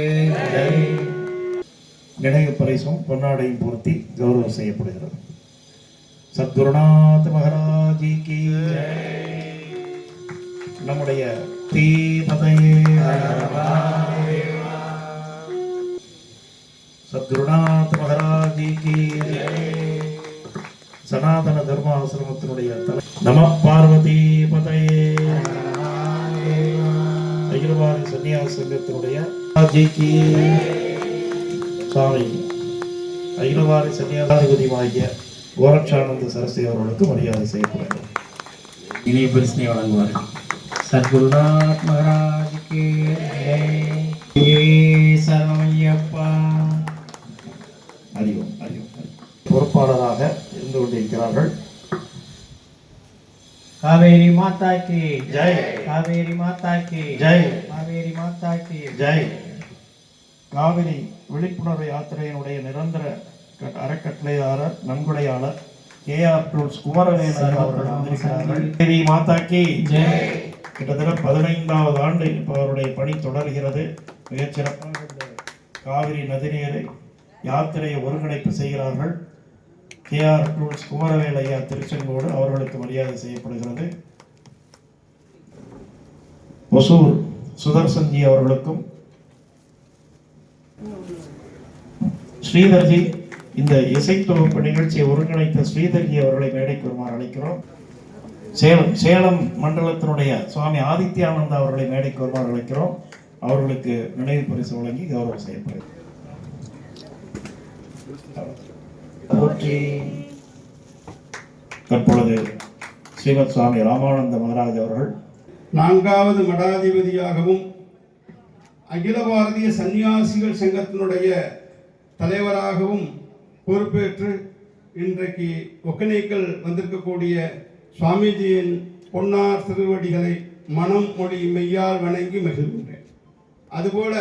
நினைவு பரிசும் பொன்னாடையும் பூர்த்தி கௌரவம் செய்யப்படுகிறது. சத்குருநாத் மகாராஜி கி நம்முடைய தீபதையே சத்குருநாத் மகாராஜி கி சனாதன தர்மாசிரமத்தினுடைய தலை நம பார்வதி பதையே அகிலவாதி சன்னியாச சங்கத்தினுடைய சாமி அகிலவாரி சன்னியாசாதிபதியுமாகிய கோரக்ஷானந்த சரஸ்வதி அவர்களுக்கு மரியாதை செய்யப்படுகிறது. இணைய பரிசனை வழங்குவார்கள். சத்குருநாத் மகாராஜுக்கு சரணையப்பா. அறிவோம் பொறுப்பாளராக இருந்து கொண்டிருக்கிறார்கள். காவேரி மாதா கி ஜெய், காவேரி மாதா கி ஜெய், காவேரி மாதா கி ஜெய். காவிரி விழிப்புணர்வு யாத்திரையினுடைய நிரந்தர அறக்கட்டளையாளர் நன்கொடையாளர் KR டூல்ஸ் குமரவேலன் அவர்கள் வந்திருக்கிறார்கள். காவேரி மாதா கி ஜெய். கிட்டத்தட்ட 15வது ஆண்டு இப்போ அவருடைய பணி தொடர்கிறது. மிகச்சிறப்பாக இந்த காவிரி நதிநீரை யாத்திரையை ஒருங்கிணைப்பு செய்கிறார்கள். KR டூல்ஸ் குமரவேலையா திருச்செங்கோடு அவர்களுக்கு மரியாதை செய்யப்படுகிறது. ஒசூர் சுதர்சன்ஜி அவர்களுக்கும் ஸ்ரீதர்ஜி இந்த இசைத்தொகுப்பு நிகழ்ச்சியை ஒருங்கிணைத்த ஸ்ரீதர்ஜி அவர்களை மேடைக்கு வருமாறு அழைக்கிறோம். சேலம் மண்டலத்தினுடைய சுவாமி ஆதித்யானந்தா அவர்களை மேடைக்கு வருமாறு அழைக்கிறோம். அவர்களுக்கு நினைவு பரிசு வழங்கி கௌரவம் செய்யப்படுகிறது. தற்பொழுது ஸ்ரீமத் சுவாமி ராமானந்த மகாராஜ் அவர்கள் 4வது மடாதிபதியாகவும் அகில பாரதிய சன்னியாசிகள் சங்கத்தினுடைய தலைவராகவும் பொறுப்பேற்று இன்றைக்கு ஒக்கனேக்கல் வந்திருக்கக்கூடிய சுவாமிஜியின் பொன்னார் திருவடிகளை மனம் மொழி மெய்யால் வணங்கி மகிழ்கின்றேன். அதுபோல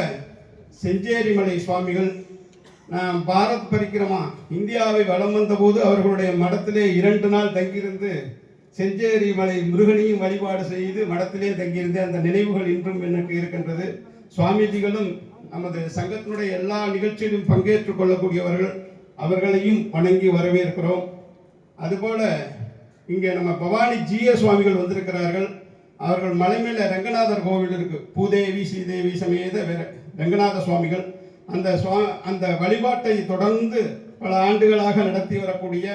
செஞ்சேரிமலை சுவாமிகள் பாரத் பரிக்கிரமா இந்தியாவை வலம் வந்தபோது அவர்களுடைய மடத்திலே 2 நாள் தங்கியிருந்து செஞ்சேரி மலை முருகனையும் வழிபாடு செய்து மடத்திலே தங்கியிருந்து அந்த நினைவுகள் இன்றும் எனக்கு இருக்கின்றது. சுவாமிஜிகளும் நமது சங்கத்தினுடைய எல்லா நிகழ்ச்சியிலும் பங்கேற்றுக் கொள்ளக்கூடியவர்கள், அவர்களையும் வணங்கி வரவேற்கிறோம். அதுபோல இங்கே நம்ம பவானி GA சுவாமிகள் வந்திருக்கிறார்கள். அவர்கள் மலை மேல ரங்கநாதர் கோவில் இருக்கு, பூதேவி ஸ்ரீதேவி சமேத ரங்கநாத சுவாமிகள். அந்த வழிபாட்டை தொடர்ந்து பல ஆண்டுகளாக நடத்தி வரக்கூடிய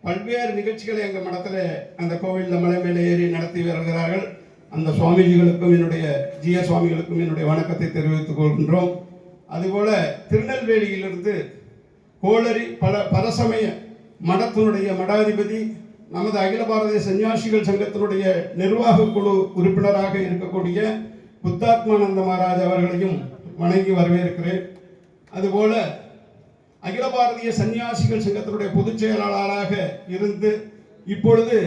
பல்வேறு நிகழ்ச்சிகளை எங்கள் மடத்தில் அந்த கோவிலில் மலை மேலே ஏறி நடத்தி வருகிறார்கள். அந்த சுவாமிஜிகளுக்கும் என்னுடைய GA சுவாமிகளுக்கும் என்னுடைய வணக்கத்தை தெரிவித்துக் கொள்கின்றோம். அதுபோல திருநெல்வேலியிலிருந்து கோளரி பரசமய மடத்தினுடைய மடாதிபதி நமது அகில பாரதிய சன்னியாசிகள் சங்கத்தினுடைய நிர்வாக குழு உறுப்பினராக இருக்கக்கூடிய புத்தாத்மானந்த மகாராஜ் அவர்களையும் வணங்கி வரவேற்கிறேன். அதுபோல அகில பாரதிய சன்னியாசிகள் சங்கத்தினுடைய பொதுச் செயலாளராக இருந்து இப்பொழுது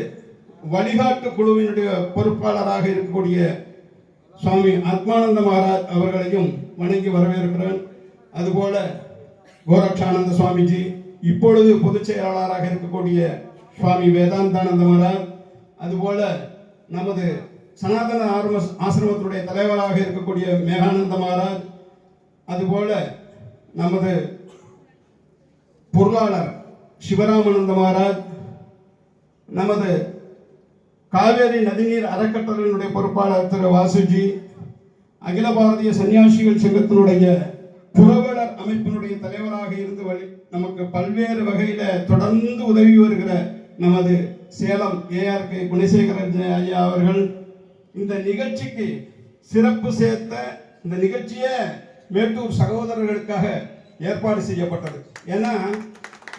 வழிகாட்டு குழுவினுடைய பொறுப்பாளராக இருக்கக்கூடிய சுவாமி ஆத்மானந்த மகாராஜ் அவர்களையும் வணங்கி வரவேற்கிறேன். அதுபோல கோரக்ஷானந்த சுவாமிஜி இப்பொழுது பொதுச் செயலாளராக இருக்கக்கூடிய சுவாமி வேதாந்தானந்த மகாராஜ், அதுபோல நமது சனாதன ஆசிரமத்தினுடைய தலைவராக இருக்கக்கூடிய மேகானந்த மகாராஜ், அதுபோல நமது பொருளாளர் சிவராமானந்த மகாராஜ், நமது காவேரி நதிநீர் அறக்கட்டளையினுடைய பொறுப்பாளர் திரு வாசுஜி, அகில பாரதிய சன்னியாசிகள் சங்கத்தினுடைய புரவலர் அமைப்பினுடைய தலைவராக இருந்து நமக்கு பல்வேறு வகையில தொடர்ந்து உதவி வருகிற நமது சேலம் ARK குணசேகரன் ஐயா அவர்கள், இந்த நிகழ்ச்சிக்கு சிறப்பு சேர்த்த இந்த நிகழ்ச்சியை மேட்டூர் சகோதரர்களுக்காக ஏற்பாடு செய்யப்பட்டது. ஏன்னா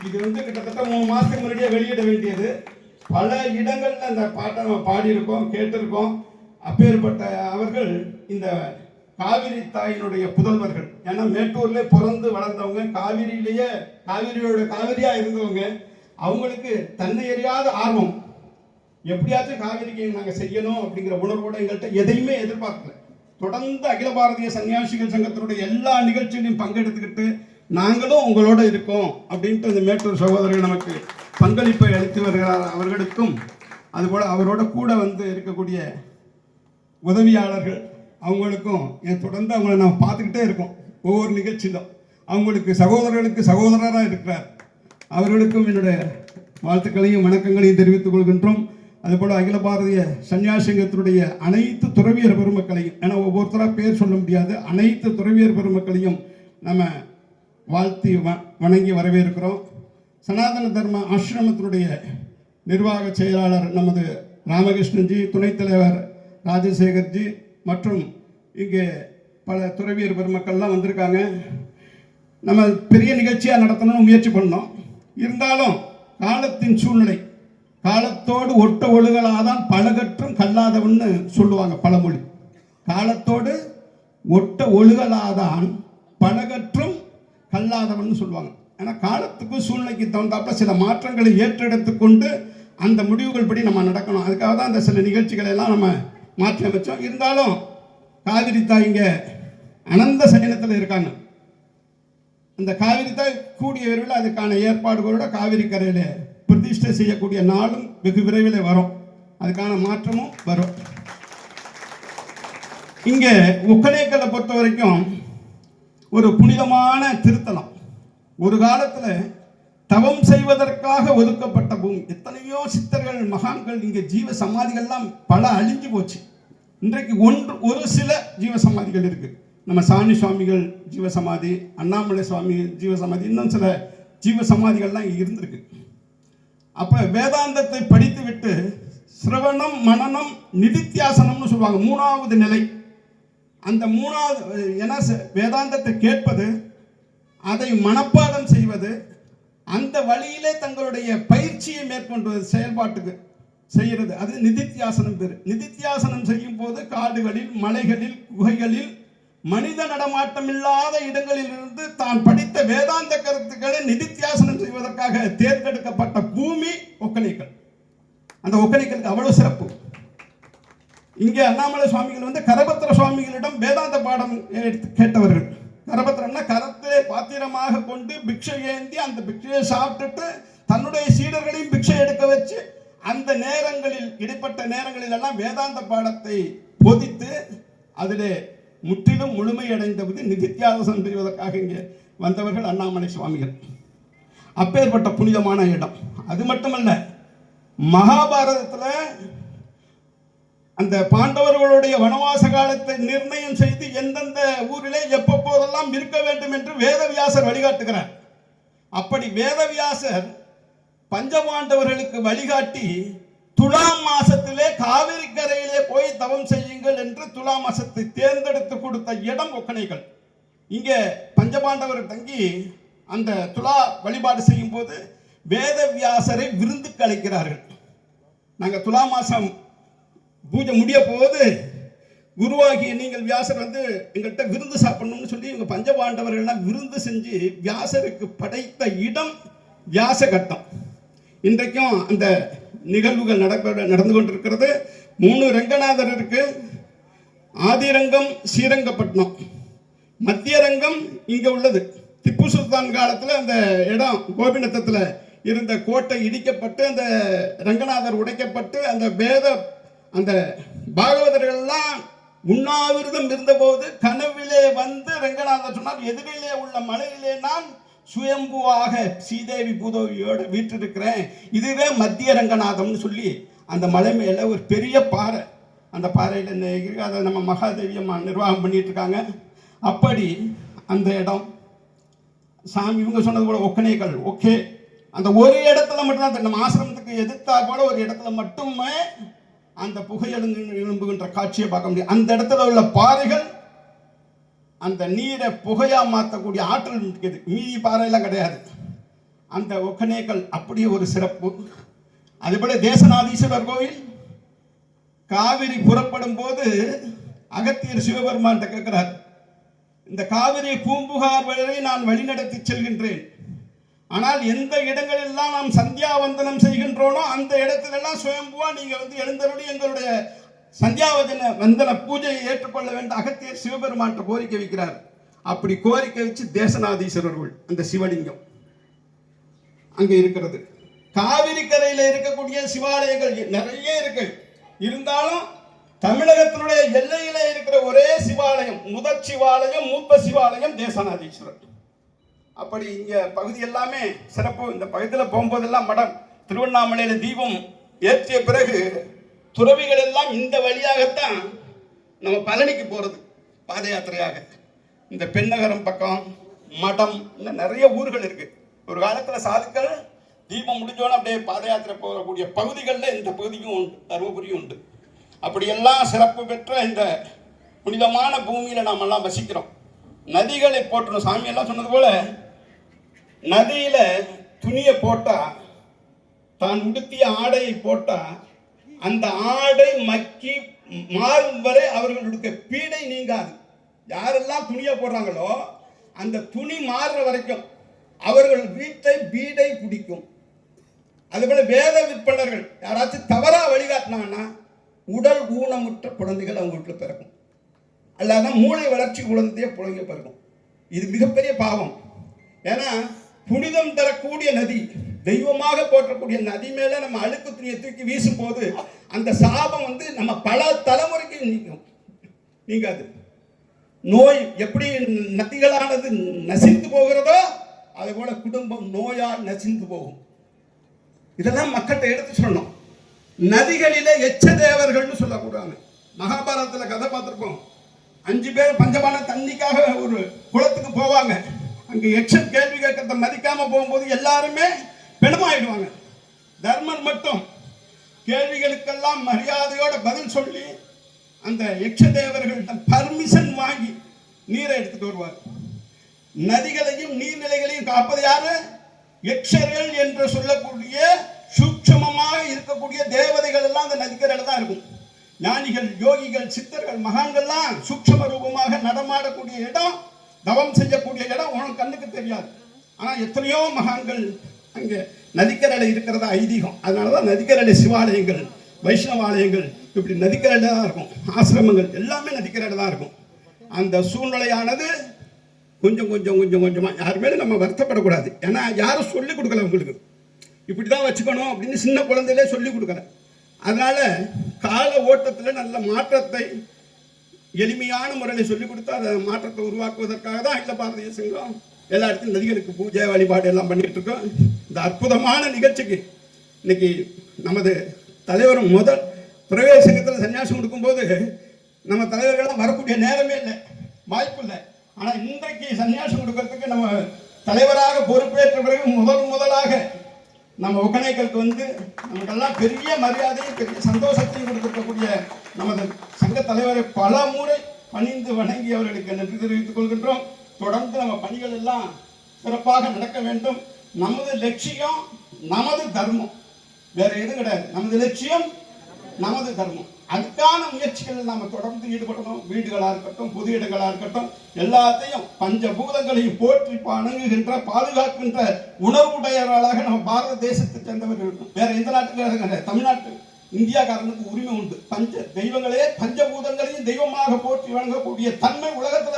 இது கிட்டத்தட்ட 3 மாசத்துக்கு முன்னாடியே வெளியிட வேண்டியது. பல இடங்கள்ல அந்த பாட்டை நம்ம பாடியிருக்கோம், கேட்டிருக்கோம். அப்பேற்பட்ட அவர்கள் இந்த காவிரி தாயினுடைய புதல்வர்கள். ஏன்னா மேட்டூர்ல பிறந்து வளர்ந்தவங்க, காவிரியிலேயே காவிரியா இருந்தவங்க. அவங்களுக்கு தன்னை எறியாத ஆர்வம், எப்படியாச்சும் காவிரிக்கு நாங்கள் செய்யணும் அப்படிங்கிற உணர்வோட எங்கள்கிட்ட எதையுமே எதிர்பார்க்கல. தொடர்ந்து அகில பாரதிய சன்னியாசிகள் சங்கத்தினுடைய எல்லா நிகழ்ச்சியிலையும் பங்கெடுத்துக்கிட்டு நாங்களும் உங்களோட இருக்கோம் அப்படின்ட்டு இந்த மேட்டூர் சகோதரர்கள் நமக்கு பங்களிப்பை அளித்து வருகிறார். அவர்களுக்கும் அதுபோல் அவரோட கூட இருக்கக்கூடிய உதவியாளர்கள் அவங்களுக்கும் தொடர்ந்து அவங்கள நம்ம பார்த்துக்கிட்டே இருக்கோம். ஒவ்வொரு நிகழ்ச்சியிலும் அவங்களுக்கு சகோதரராக இருக்கிறார். அவர்களுக்கும் என்னுடைய வாழ்த்துக்களையும் வணக்கங்களையும் தெரிவித்துக் கொள்கின்றோம். அதுபோல் அகில பாரதிய சன்னியாசங்கத்தினுடைய அனைத்து துறவியர் பெருமக்களையும், ஏன்னா ஒவ்வொருத்தராக பேர் சொல்ல முடியாது, அனைத்து துறவியர் பெருமக்களையும் நம்ம வாழ்த்தி வணங்கி வரவேற்கிறோம். சனாதன தர்ம ஆசிரமத்தினுடைய நிர்வாக செயலாளர் நமது ராமகிருஷ்ணன்ஜி, துணைத் தலைவர் ராஜசேகர்ஜி மற்றும் இங்கே பல துறவியர் பெருமக்கள்லாம் வந்திருக்காங்க. நம்ம பெரிய நிகழ்ச்சியாக நடத்தணும்னு முயற்சி பண்ணோம். இருந்தாலும் காலத்தின் சூழ்நிலை, காலத்தோடு ஒட்ட ஒழுகலாதான் பழகற்றும் கல்லாதவன்னு சொல்லுவாங்க பழமொழி. காலத்தோடு ஒட்ட ஒழுகலாதான் பழகற்றும் கல்லாதவன்னு சொல்லுவாங்க. ஏன்னா காலத்துக்கும் சூழ்நிலைக்கு தகுந்தாப்புல சில மாற்றங்களை ஏற்றெடுத்துக்கொண்டு அந்த முடிவுகள் படி நம்ம நடக்கணும். அதுக்காக தான் அந்த சில நிகழ்ச்சிகளை எல்லாம் நம்ம மாற்றி அமைச்சோம். இருந்தாலும் காவிரி தாய் இங்கே அனந்த சயனத்தில் இருக்காங்க. அந்த காவிரி தாய் கூடிய விரைவில் அதுக்கான ஏற்பாடுகளோட காவிரி கரையில் பிரதிஷ்டை செய்யக்கூடிய நாளும் வெகு விரைவில் வரும். அதுக்கான மாற்றமும் வரும். இங்கே ஒக்கனேக்கலை பொறுத்த வரைக்கும் ஒரு புனிதமான திருத்தலம். ஒரு காலத்தில் தவம் செய்வதற்காக ஒதுக்கப்பட்ட பூமி. எத்தனையோ சித்தர்கள் மகான்கள் இங்கே ஜீவ சமாதிகள்லாம் பல அழிஞ்சு போச்சு. இன்றைக்கு ஒரு சில ஜீவ சமாதிகள் இருக்கு. நம்ம சாணி சுவாமிகள் ஜீவசமாதி, அண்ணாமலை சுவாமி ஜீவசமாதி, இன்னும் சில ஜீவ சமாதிகள்லாம் இங்கே இருந்திருக்கு. அப்போ வேதாந்தத்தை படித்து விட்டு சிரவணம் மனனம் நிதித்தியாசனம்னு சொல்லுவாங்க, 3வது நிலை. அந்த 3வது ஏன்னா வேதாந்தத்தை கேட்பது, அதை மனப்பாடம் செய்வது, அந்த வழியிலே தங்களுடைய பயிற்சியை மேற்கொண்டு செயல்பாட்டுக்கு செய்கிறது, அது நிதித்தியாசனம் பேர். நிதித்தியாசனம் செய்யும் போது காடுகளில், மலைகளில், குகைகளில், மனித நடமாட்டம் இல்லாத இடங்களில் இருந்து தான் படித்த வேதாந்த கருத்துக்களை நிதித்தியாசனம் செய்வதற்காக தேர்ந்தெடுக்கப்பட்ட பூமி ஒக்கனேக்கல். அந்த ஒக்கனேக்கலுக்கு அவ்வளவு சிறப்பு. இங்கே அண்ணாமலை சுவாமிகள் கரபத்திர சுவாமிகளிடம் வேதாந்த பாடம் எடுத்து கேட்டவர்கள். கரபத்திரம்னா கரத்தை பாத்திரமாக கொண்டு பிக்ஷை ஏந்தி அந்த பிக்ஷையை சாப்பிட்டுட்டு தன்னுடைய சீடர்களையும் பிக்ஷை எடுக்க வச்சு அந்த நேரங்களில், இடைப்பட்ட நேரங்களில் எல்லாம் வேதாந்த பாடத்தை போதித்து அதிலே முற்றிலும் முழுமையடைந்தது நிதித்தியாசனம் செய்வதற்காக இங்கே வந்தவர்கள் அண்ணாமலை சுவாமிகள். அப்பேற்பட்ட புனிதமான இடம். அது மட்டுமல்ல, மகாபாரதத்தில் அந்த பாண்டவர்களுடைய வனவாச காலத்தை நிர்ணயம் செய்து எந்தெந்த ஊரிலே எப்பப்போதெல்லாம் இருக்க வேண்டும் என்று வேதவியாசர் வழிகாட்டுகிறார். அப்படி வேதவியாசர் பஞ்சபாண்டவர்களுக்கு வழிகாட்டி துலாம் மாசத்திலே காவிரி கரையிலே போய் தவம் செய்யுங்கள் என்று துலாம் மாசத்தை தேர்ந்தெடுத்து கொடுத்த இடம் ஒக்கனேக்கல். இங்கே பஞ்சபாண்டவர் தங்கி அந்த துலா வழிபாடு செய்யும் போது வேதவியாசரை விருந்துக்கு அழைக்கிறார்கள். நாங்கள் துலா மாசம் பூஜை முடிய போது குருவாகிய நீங்கள் வியாசர் எங்கள்கிட்ட விருந்து சாப்பிடணும்னு சொல்லி இவங்க பஞ்சபாண்டவர்கள்லாம் விருந்து செஞ்சு வியாசருக்கு படைத்த இடம் வியாசகட்டம். இன்றைக்கும் அந்த நிகழ்வுகள் நடந்து கொண்டிருக்கிறது. 3 ரங்கநாதர் இருக்கு. ஆதிரங்கம் ஸ்ரீரங்கப்பட்டினம், மத்திய ரங்கம் இங்கே உள்ளது. திப்பு சுல்தான் காலத்தில் அந்த இடம் கோபிநத்தத்தில் இருந்த கோட்டை இடிக்கப்பட்டு அந்த ரங்கநாதர் உடைக்கப்பட்டு அந்த பாகவதர்கள்லாம் உண்ணாவிரதம் இருந்தபோது கனவிலே ரங்கநாதர் சொன்னார், எதிரிலே உள்ள மலையிலே நான் சுயம்புவாக ஸ்ரீதேவி பூதேவியோடு வீற்றிருக்கிறேன், இதுவே மத்திய ரங்கநாதம்னு சொல்லி அந்த மலை மேலே ஒரு பெரிய பாறை, அந்த பாறையில் அதை நம்ம மகாதேவி அம்மா நிர்வாகம் பண்ணிட்டு இருக்காங்க. அப்படி அந்த இடம் சாமி இவங்க சொன்னது போல ஒக்கனேக்கல். ஓகே, அந்த ஒரு இடத்துல மட்டும்தான் நம்ம ஆசிரமத்துக்கு எதிர்த்தா போல ஒரு இடத்துல மட்டுமே அந்த எழும்புகின்ற காட்சியை பார்க்க முடியும். அந்த இடத்துல உள்ள பாறைகள் அந்த நீரை புகையா மாற்றக்கூடிய ஆற்றல் இருக்குது. மீதி பாறையெல்லாம் கிடையாது. அந்த ஒக்கனேக்கல் அப்படியே ஒரு சிறப்பு. அதுபோல தேசநாதீஸ்வரர் கோயில் காவிரி புறப்படும் போது அகத்தியர் சிவபெருமான் கேட்கிறார், இந்த காவிரி பூம்புகார் வரை நான் வழிநடத்தி செல்கின்றேன், ஆனால் எந்த இடங்களெல்லாம் நாம் சந்தியாவந்தனம் செய்கின்றோனோ அந்த இடத்திலெல்லாம் சுயம்புவா நீங்க எழுந்தருளி எங்களுடைய சந்தியாவந்தன பூஜையை ஏற்றுக்கொள்ள வேண்டும் அகத்தியர் சிவபெருமான் கோரிக்கை வைக்கிறார். அப்படி கோரிக்கை வச்சு தேசநாதீஸ்வரர்கள் அந்த சிவலிங்கம் அங்கே இருக்கிறது. காவிரி கரையில் இருக்கக்கூடிய சிவாலயங்கள் நிறைய இருக்கு. இருந்தாலும் தமிழகத்தினுடைய எல்லையில இருக்கிற ஒரே சிவாலயம், முதற் சிவாலயம், மூத்த சிவாலயம் தேசநாதீஸ்வரர். அப்படி இங்க பகுதி எல்லாமே சிறப்பு. இந்த பகுதியில் போகும்போதெல்லாம் மடம் திருவண்ணாமலையில தீபம் ஏற்றிய பிறகு துறவிகள் எல்லாம் இந்த வழியாகத்தான் நம்ம பழனிக்கு போறது பாத யாத்திரையாக. இந்த பெண்ணகரம் பக்கம் மடம் இன்னும் நிறைய ஊர்கள் இருக்கு. ஒரு காலத்தில் சாதுக்கள் தீபம் முடிஞ்சோன்னு அப்படியே பாத யாத்திரை போகக்கூடிய பகுதிகளில் இந்த பகுதியும் உண்டு, தருமபுரியும் உண்டு. அப்படியெல்லாம் சிறப்பு பெற்ற இந்த புனிதமான பூமியில் நாம் எல்லாம் வசிக்கிறோம். நதிகளை போட்டணும். சாமி எல்லாம் சொன்னது போல நதியில துணியை போட்டா, தான் உடுத்திய ஆடையை போட்டா, அந்த ஆடை மக்கி மாறும் வரை அவர்களுடைய பீடை நீங்காது. யாரெல்லாம் துணியை போடுறாங்களோ அந்த துணி மாறுற வரைக்கும் அவர்கள் வீட்டை பீடை பிடிக்கும். அதுபோல வேத விற்பனர்கள் யாராச்சும் தவறா வழிகாட்டினாங்கன்னா உடல் ஊனமுற்ற குழந்தைகள் அவங்க வீட்டில் பிறக்கும். அல்லாத மூளை வளர்ச்சி குழந்தைய புழங்க பிறக்கும். இது மிகப்பெரிய பாவம். ஏன்னா புனிதம் தரக்கூடிய நதி, தெய்வமாக போற்றக்கூடிய நதி மேல நம்ம அழுக்கு துணியை தூக்கி வீசும் போது அந்த சாபம் நம்ம பல தலைமுறைக்கு நீங்காது. நோய் எப்படி நதிகளானது நசிந்து போகிறதோ அதே போல குடும்பம் நோயால் நசிந்து போகும். இதெல்லாம் மக்கள்கிட்ட எடுத்து சொல்லணும். நதிகளிலே எச்ச தேவர்கள்னு சொல்லக்கூடாது. மகாபாரதத்தில் கதை பார்த்துருக்கோம். 5 பேர் பஞ்சபான தண்ணிக்காக ஒரு குளத்துக்கு போவாங்க. அங்கே எச்சன் கேள்வி கேட்கறத மதிக்காம போகும்போது எல்லாருமே பெணமாயிடுவாங்க. தர்மன் மட்டும் கேள்விகளுக்கெல்லாம் மரியாதையோட பதில் சொல்லி அந்த எச்ச தேவர்கள்ட்ட பர்மிஷன் வாங்கி நீரை எடுத்துட்டு வருவார். நதிகளையும் நீர்நிலைகளையும் காப்பது யாரு? எச்சர்கள் என்று சொல்லக்கூடிய சூட்சமமாக இருக்கக்கூடிய தேவதைகள் எல்லாம் அந்த நதிக்கரையில தான் இருக்கும். ஞானிகள், யோகிகள், சித்தர்கள், மகான்கள்லாம் சூட்சம ரூபமாக நடமாடக்கூடிய இடம், தவம் செய்யக்கூடிய இடம் உனக்கு கண்ணுக்கு தெரியாது. ஆனால் எத்தனையோ மகான்கள் அங்கே நதிக்கரையில் இருக்கிறதா ஐதீகம். அதனாலதான் நதிக்கரையில் சிவாலயங்கள், வைஷ்ணவாலயங்கள் இப்படி நதிக்கரையில் தான் இருக்கும். ஆசிரமங்கள் எல்லாமே நதிக்கரையில் தான் இருக்கும். அந்த சூழ்நிலையானது கொஞ்சம் கொஞ்சம் கொஞ்சம் கொஞ்சமாக யாருமே நம்ம வருத்தப்படக்கூடாது. ஏன்னா யாரும் சொல்லிக் கொடுக்கல உங்களுக்கு இப்படி தான் வச்சுக்கணும் அப்படின்னு சின்ன குழந்தையிலே சொல்லிக் கொடுக்கல. அதனால கால ஓட்டத்தில் நல்ல மாற்றத்தை எளிமையான முறையில் சொல்லிக் கொடுத்து அதை மாற்றத்தை உருவாக்குவதற்காக தான் அகில பாரதிய சங்கம் எல்லா இடத்துலையும் நதிகளுக்கு பூஜை வழிபாடு எல்லாம் பண்ணிட்டு இருக்கோம். இந்த அற்புதமான நிகழ்ச்சிக்கு இன்னைக்கு நமது தலைவர் முதல் பிரவேச சங்கத்தில் சன்னியாசம் கொடுக்கும்போது நம்ம தலைவர்கள்லாம் வரக்கூடிய நேரமே இல்லை, வாய்ப்பு இல்லை. ஆனால் இன்றைக்கு சன்னியாசம் கொடுக்கறதுக்கு நம்ம தலைவராக பொறுப்பேற்ற பிறகு முதலாக நம்ம ஒகேனக்கலுக்கு வந்து நமக்கெல்லாம் பெரிய மரியாதையும் பெரிய சந்தோஷத்தையும் கொடுக்கக்கூடிய நமது சங்க தலைவரை பல முறை பணிந்து வணங்கி அவர்களுக்கு நன்றி தெரிவித்துக் கொள்கின்றோம். தொடர்ந்து நம்ம பணிகள் எல்லாம் சிறப்பாக நடக்க வேண்டும். நமது லட்சியம் நமது தர்மம், வேற எதுவும் கிடையாது. நமது லட்சியம் நமது தர்மம். அதுக்கான முயற்சிகள் நாம தொடர்ந்து ஈடுபடணும். வீடுகளா இருக்கட்டும், பொது இடங்களா இருக்கட்டும், எல்லாத்தையும் பஞ்சபூதங்களையும் போற்றி வணங்குகின்ற பாதுகாக்கின்ற உணர்வுடையவர்களாக நம்ம பாரத தேசத்தை சேர்ந்தவர்கள் இருக்கும். வேற எந்த நாட்டுக்கு தமிழ்நாட்டு இந்தியாக்காரனுக்கு உரிமை உண்டு. பஞ்ச தெய்வங்களே பஞ்சபூதங்களையும் தெய்வமாக போற்றி வணங்கக்கூடிய தன்மை உலகத்துல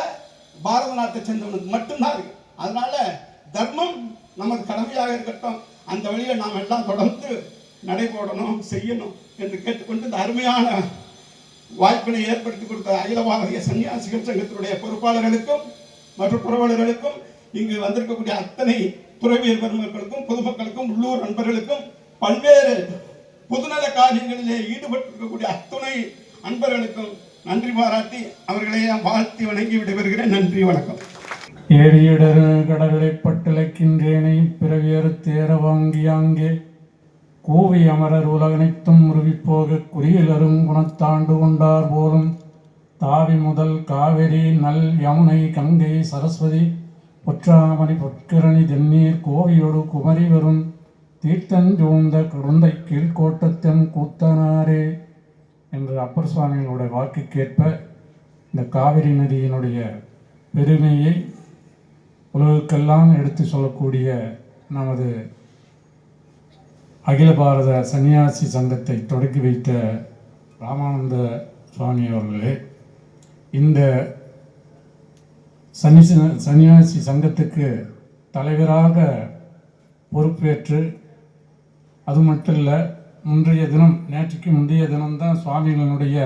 பாரத நாட்டை சேர்ந்தவனுக்கு மட்டும்தான் இருக்கு. அதனால தர்மம் நமது கடமையாக இருக்கட்டும். அந்த வழியை நாம் எல்லாம் தொடர்ந்து நடைபோடணும், செய்யணும் என்று கேட்டுக்கொண்டு இந்த அருமையான வாய்ப்பினை ஏற்படுத்தி கொடுத்த அகில பாரதிய சன்னியாசிகள் சங்கத்தினுடைய பொறுப்பாளர்களுக்கும் மற்றும் புரவலர்களுக்கும் இங்கு வந்திருக்கக்கூடிய அத்தனை துறவியல் பெருமக்களுக்கும் பொதுமக்களுக்கும் உள்ளூர் நண்பர்களுக்கும் பல்வேறு பொதுநல காரியங்களிலே ஈடுபட்டிருக்கக்கூடிய அத்துணை அன்பர்களுக்கும் நன்றி பாராட்டி அவர்களை வாழ்த்தி வணங்கி விடைபெறுகிறேன். நன்றி, வணக்கம். ஏறியிடரு கடலை பட்டிலைக்கின்றேனை பிறவியறு தேர வாங்கியாங்கே கூவி அமரர் உலகனைத்தும் உருவிப்போக குறியிலரும் குணத்தாண்டு கொண்டார் போலும் தாவி முதல் காவிரி நல் யமுனை கங்கை சரஸ்வதி பொற்றாமணி பொற்கிரணி தென்னீர் கோவியோடு குமரி வரும் தீர்த்தஞ்சூழ்ந்த குழந்தை கீழ்கோட்டத்தன் கூத்தனாரே என்று அப்பர் சுவாமிகளுடைய வாக்குக்கேற்ப இந்த காவிரி நதியினுடைய பெருமையை உலகுக்கெல்லாம் எடுத்து சொல்லக்கூடிய நமது அகில பாரத சன்னியாசி சங்கத்தை தொடக்கி வைத்த ராமானந்த சுவாமி அவர்களே, இந்த சன்னியாசி சங்கத்துக்கு தலைவராக பொறுப்பேற்று, அது மட்டும் இல்லை, முந்தைய தினம், நேற்றுக்கு முந்தைய தினம்தான் சுவாமிகளுடைய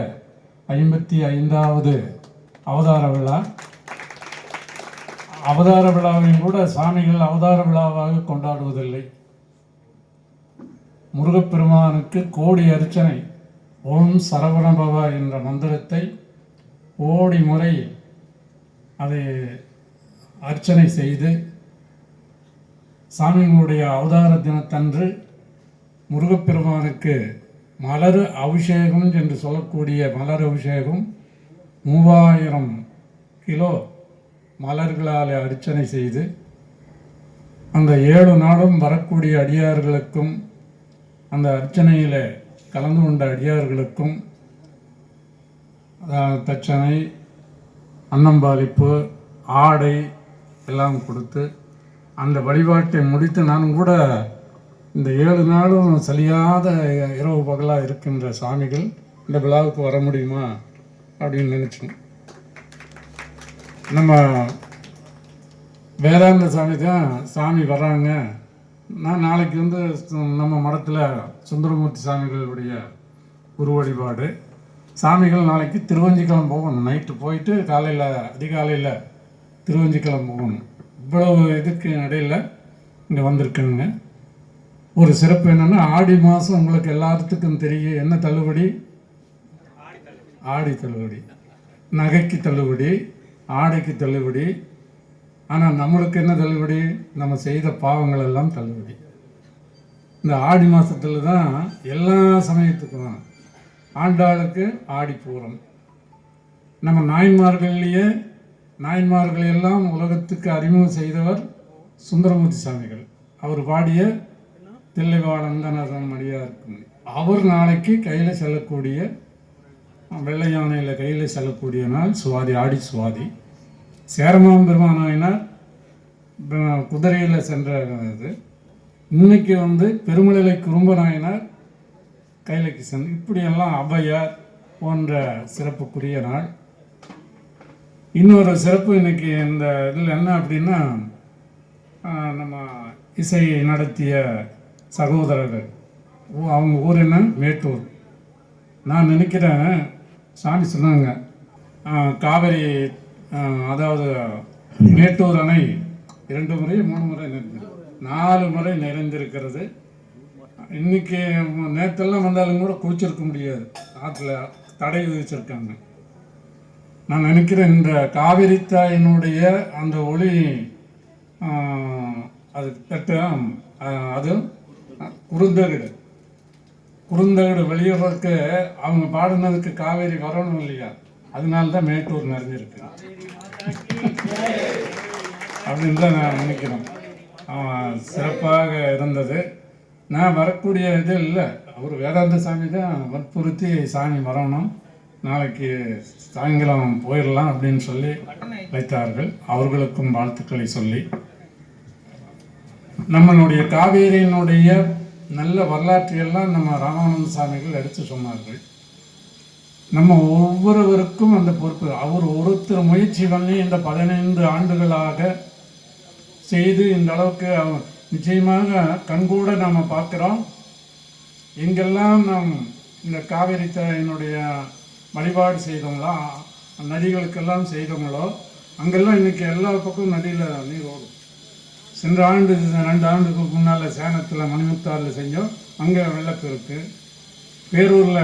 55வது அவதார விழா. அவதார விழாவையும் கூட சுவாமிகள் அவதார விழாவாக கொண்டாடுவதில்லை. முருகப்பெருமானுக்கு கோடி அர்ச்சனை, ஓம் சரவணபவ என்ற மந்திரத்தை கோடி முறை அதை அர்ச்சனை செய்து சாமிகளுடைய அவதார தினத்தன்று முருகப்பெருமானுக்கு மலர் அபிஷேகம் என்று சொல்லக்கூடிய மலர் அபிஷேகம் 3000 கிலோ மலர்களால் அர்ச்சனை செய்து அந்த 7 நாளும் வரக்கூடிய அடியார்களுக்கும் அந்த அர்ச்சனையில் கலந்து கொண்ட அடியார்களுக்கும் தட்சணை, அன்னம்பாளிப்பு, ஆடை எல்லாம் கொடுத்து அந்த வழிபாட்டை முடித்து நானும் கூட இந்த 7 நாளும் சலியாத இரவு பகலாக இருக்கின்ற சாமிகள் இந்த விழாவுக்கு வர முடியுமா அப்படின்னு நினச்சோம். நம்ம வேதாந்த சாமி தான் சாமி வர்றாங்க. நான் நாளைக்கு வந்து நம்ம மடத்தில் சுந்தரமூர்த்தி சாமிகளுடைய குரு வழிபாடு. சாமிகள் நாளைக்கு திருவஞ்சிக்கலம் போகணும். நைட்டு போயிட்டு காலையில் அதிகாலையில் திருவஞ்சிக்கலம் போகணும். இவ்வளவு இதுக்கு இடையில் இங்கே வந்திருக்குங்க. ஒரு சிறப்பு என்னென்னா, ஆடி மாதம் உங்களுக்கு எல்லாத்துக்கும் தெரியும் என்ன தள்ளுபடி? ஆடி தள்ளுபடி. நகைக்கு தள்ளுபடி, ஆடைக்கு தள்ளுபடி. ஆனால் நம்மளுக்கு என்ன தள்ளுபடி? நம்ம செய்த பாவங்கள் எல்லாம் தள்ளுபடி. இந்த ஆடி மாதத்தில் தான் எல்லா சமயத்துக்கும். ஆண்டாளுக்கு ஆடிப்பூரம். நம்ம நாயன்மார்கள் எல்லாம் உலகத்துக்கு அறிமுகம் செய்தவர் சுந்தரமூர்த்தி சாமிகள். அவர் பாடிய தில்லைவாழந்தனரம் அடியாருக்கும். அவர் நாளைக்கு கையில் செல்லக்கூடிய, வெள்ளை யானையில் கையில் செல்லக்கூடிய நாள் சுவாதி, ஆடி சுவாதி. சேரமாம் பெருமானாயினார் குதிரையில் சென்றது. இன்னைக்கு வந்து பெருமலை குறும்ப நாயனார் கைலைக்கு சென்று, இப்படியெல்லாம் அபையார் போன்ற சிறப்புக்குரிய நாள். இன்னொரு சிறப்பு இன்னைக்கு இந்த இதில் என்ன அப்படின்னா, நம்ம இசை நடத்திய சகோதரர்கள், அவங்க ஊர் என்ன? மேட்டூர். நான் நினைக்கிறேன் சாமி சொன்னாங்க, காவிரி அதாவது மேட்டூர் அணை 2 முறை 3 முறை 4 முறை நிறைந்திருக்கிறது. இன்னைக்கு நேற்றெல்லாம் வந்தாலும் கூட குளிச்சிருக்க முடியாது, ஆற்றுல தடை விதிச்சிருக்காங்க. நான் நினைக்கிறேன் இந்த காவிரி தாயினுடைய அந்த ஒளி அது அது குறுந்தகடு வெளியிடுறதுக்கு அவங்க பாடினதுக்கு காவேரி வரணும் இல்லையா? அதனால்தான் மேட்டூர் நிறைஞ்சிருக்கு அப்படின்னு தான் நான் நினைக்கிறேன். சிறப்பாக இருந்தது. நான் வரக்கூடிய இது இல்லை, அவர் வேதாந்த சாமி தான் வற்புறுத்தி சாமி வரணும், நாளைக்கு சாயங்காலம் போயிடலாம் அப்படின்னு சொல்லி வைத்தார்கள். அவர்களுக்கும் வாழ்த்துக்களை சொல்லி, நம்மளுடைய காவேரியினுடைய நல்ல வரலாற்றையெல்லாம் நம்ம ராமானந்த சாமிகள் எடுத்து சொன்னார்கள். நம்ம ஒவ்வொருவருக்கும் அந்த பொறுப்பு. அவர் ஒருத்தர் முயற்சி பண்ணி இந்த 15 ஆண்டுகளாக செய்து இந்த அளவுக்கு நிச்சயமாக கண்கூட நாம் பார்க்குறோம். எங்கெல்லாம் நாம் இந்த காவிரி தாயினுடைய வழிபாடு செய்தோங்களோ, நதிகளுக்கெல்லாம் செய்தோங்களோ, அங்கெல்லாம் இன்றைக்கி எல்லா பக்கமும் நதியில் நீர் ஓடும். சென்ற ஆண்டு 2 ஆண்டுக்கு முன்னால் சேனத்தில் மணிமுத்தாரில் செஞ்சோம், அங்கே வெள்ளப்பெருக்கு. பேரூரில்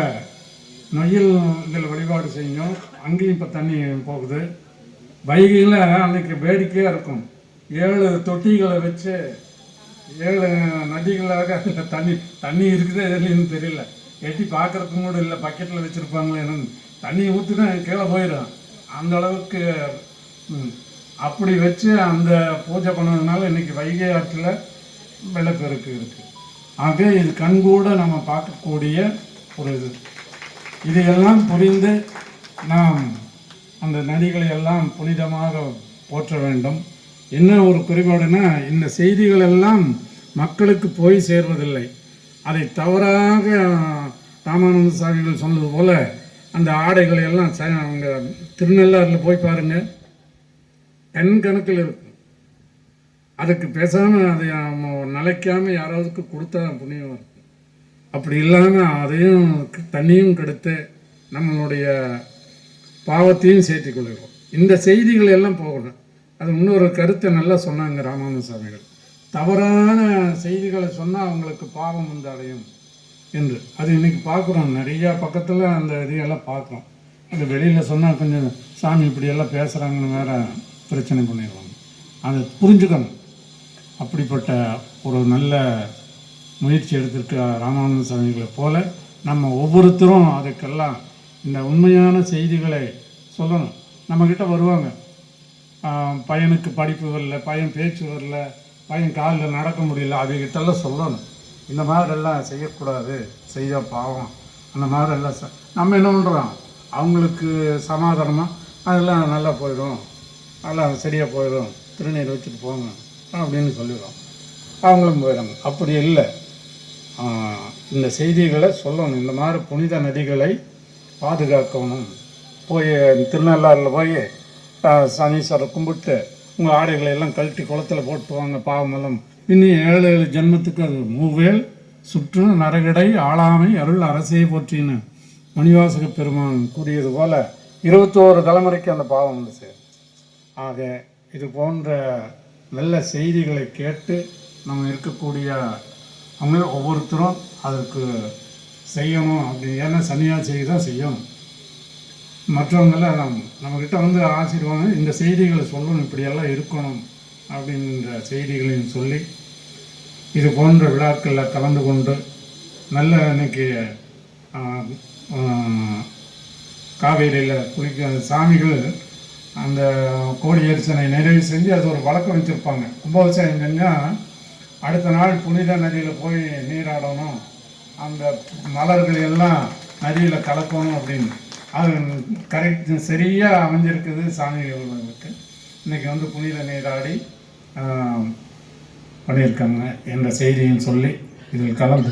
நொய்யல் இதில் வழிபாடு செஞ்சோம், அங்கேயும் இப்போ தண்ணி போகுது. வைகையில் அன்றைக்கி வேடிக்கையாக இருக்கும், 7 தொட்டிகளை வச்சு 7 நதிகளாக தண்ணி இருக்குது. எதுலேன்னு தெரியல, எட்டி பார்க்குறதுக்கும் கூட இல்லை, பக்கெட்டில் வச்சுருப்பாங்களே என்னன்னு. தண்ணி ஊற்றுனா கீழே போயிடும் அந்த அளவுக்கு. அப்படி வச்சு அந்த பூஜை பண்ணதுனால இன்றைக்கி வைகை ஆற்றில் வெள்ளப்பெருக்கு இருக்குது. ஆக இது கண்கூட நம்ம பார்க்கக்கூடிய ஒரு இது. இதையெல்லாம் புரிந்து நாம் அந்த நதிகளை எல்லாம் புனிதமாக போற்ற வேண்டும். என்ன ஒரு குறைபாடுனா, இந்த செய்திகள் எல்லாம் மக்களுக்கு போய் சேர்வதில்லை. அதை தவறாக ராமானந்த சாமிகள் சொன்னது போல் அந்த ஆடைகளை எல்லாம் அவங்க திருநள்ளாறில் போய் பாருங்கள், டன் கணக்கில் இருக்கும். அதுக்கு பேசாமல் அதை நிலைக்காமல் யாராவதுக்கு கொடுத்தா புண்ணியம் இருக்கும். அப்படி இல்லாமல் அதையும் தண்ணியும் கெடுத்து நம்மளுடைய பாவத்தையும் சேர்த்து கொள்கிறோம். இந்த செய்திகள் எல்லாம் போகணும். அது இன்னொரு கருத்தை நல்லா சொன்னாங்க ராமானந்த சாமிகள். தவறான செய்திகளை சொன்னால் அவங்களுக்கு பாவம் வந்து அடையும் என்று. அது இன்றைக்கி பார்க்குறோம், நிறையா பக்கத்தில் அந்த இதையெல்லாம் பார்க்குறோம். அது வெளியில் சொன்னால் கொஞ்சம் சாமி இப்படியெல்லாம் பேசுகிறாங்கன்னு வேறு பிரச்சனை பண்ணிடுவாங்க. அதை புரிஞ்சுக்கணும். அப்படிப்பட்ட ஒரு நல்ல முயற்சி எடுத்திருக்க ராமானந்த சாமிகளை போல நம்ம ஒவ்வொருத்தரும் அதுக்கெல்லாம் இந்த உண்மையான செய்திகளை சொல்லணும். நம்மக்கிட்ட வருவாங்க, பையனுக்கு படிப்பு வரல, பையன் பேச்சு வரல, பையன் காலில் நடக்க முடியல, அவங்ககிட்டெல்லாம் சொல்லணும் இந்த மாதிரிலாம் செய்யக்கூடாது, செய்ய பாவம் அந்த மாதிரிலாம் நம்ம என்ன பண்ணுறோம், அவங்களுக்கு சமாதானமாக அதெல்லாம் நல்லா போயிடும், நல்லா சரியாக போயிடும், திருநீர் வச்சுட்டு போங்க அப்படின்னு சொல்லிடுறோம். அவங்களும் போயிடுறாங்க. அப்படி இல்லை, இந்த செய்திகளை சொல்லணும். இந்த மாதிரி புனித நதிகளை பாதுகாக்கணும். போய் திருநள்ளாறில் போய் சனீஸ்வரரை கும்பிட்டு உங்கள் ஆடைகளை எல்லாம் கழட்டி குளத்தில் போட்டு வாங்க, பாவமெல்லாம் இன்னும் 7 ஜென்மத்துக்கு அது மூவேல் சுற்று நரகடை ஆளாமை அருள் அரசே போற்றின்னு மணிவாசக பெருமான் கூறியது போல் 21 தலைமுறைக்கு அந்த பாவம் வந்து சேரும். ஆக இது போன்ற நல்ல செய்திகளை கேட்டு நம்ம இருக்கக்கூடிய அவங்க ஒவ்வொருத்தரும் அதற்கு செய்யணும். அப்படி ஏன்னா சன்னியாசி தான் செய்யணும். மற்றவங்களாம் நம்மக்கிட்ட வந்து ஆசீர்வாதம் இந்த செய்திகளை சொல்லணும், இப்படியெல்லாம் இருக்கணும் அப்படின்ற செய்திகளையும் சொல்லி இது போன்ற விழாக்களில் கலந்து கொண்டு நல்ல இன்னைக்கு காவேரியில் குளிக்க சாமிகள் அந்த கோடி எரிசனை நிறைவு செஞ்சு அது ஒரு வழக்கம் வச்சுருப்பாங்க. கும்பாபிஷேகம் செஞ்சால் அடுத்த நாள் புனித நதியில் போய் நீராடணும், அந்த மலர்கள் எல்லாம் நதியில் கலக்கணும் அப்படின்னு. அது கரெக்ட் சரியாக அமைஞ்சிருக்குது சாமிகளுக்கு. இன்றைக்கி வந்து புனித நீராடி பண்ணியிருக்காங்க என்ற செய்தியும் சொல்லி இதில் கலந்து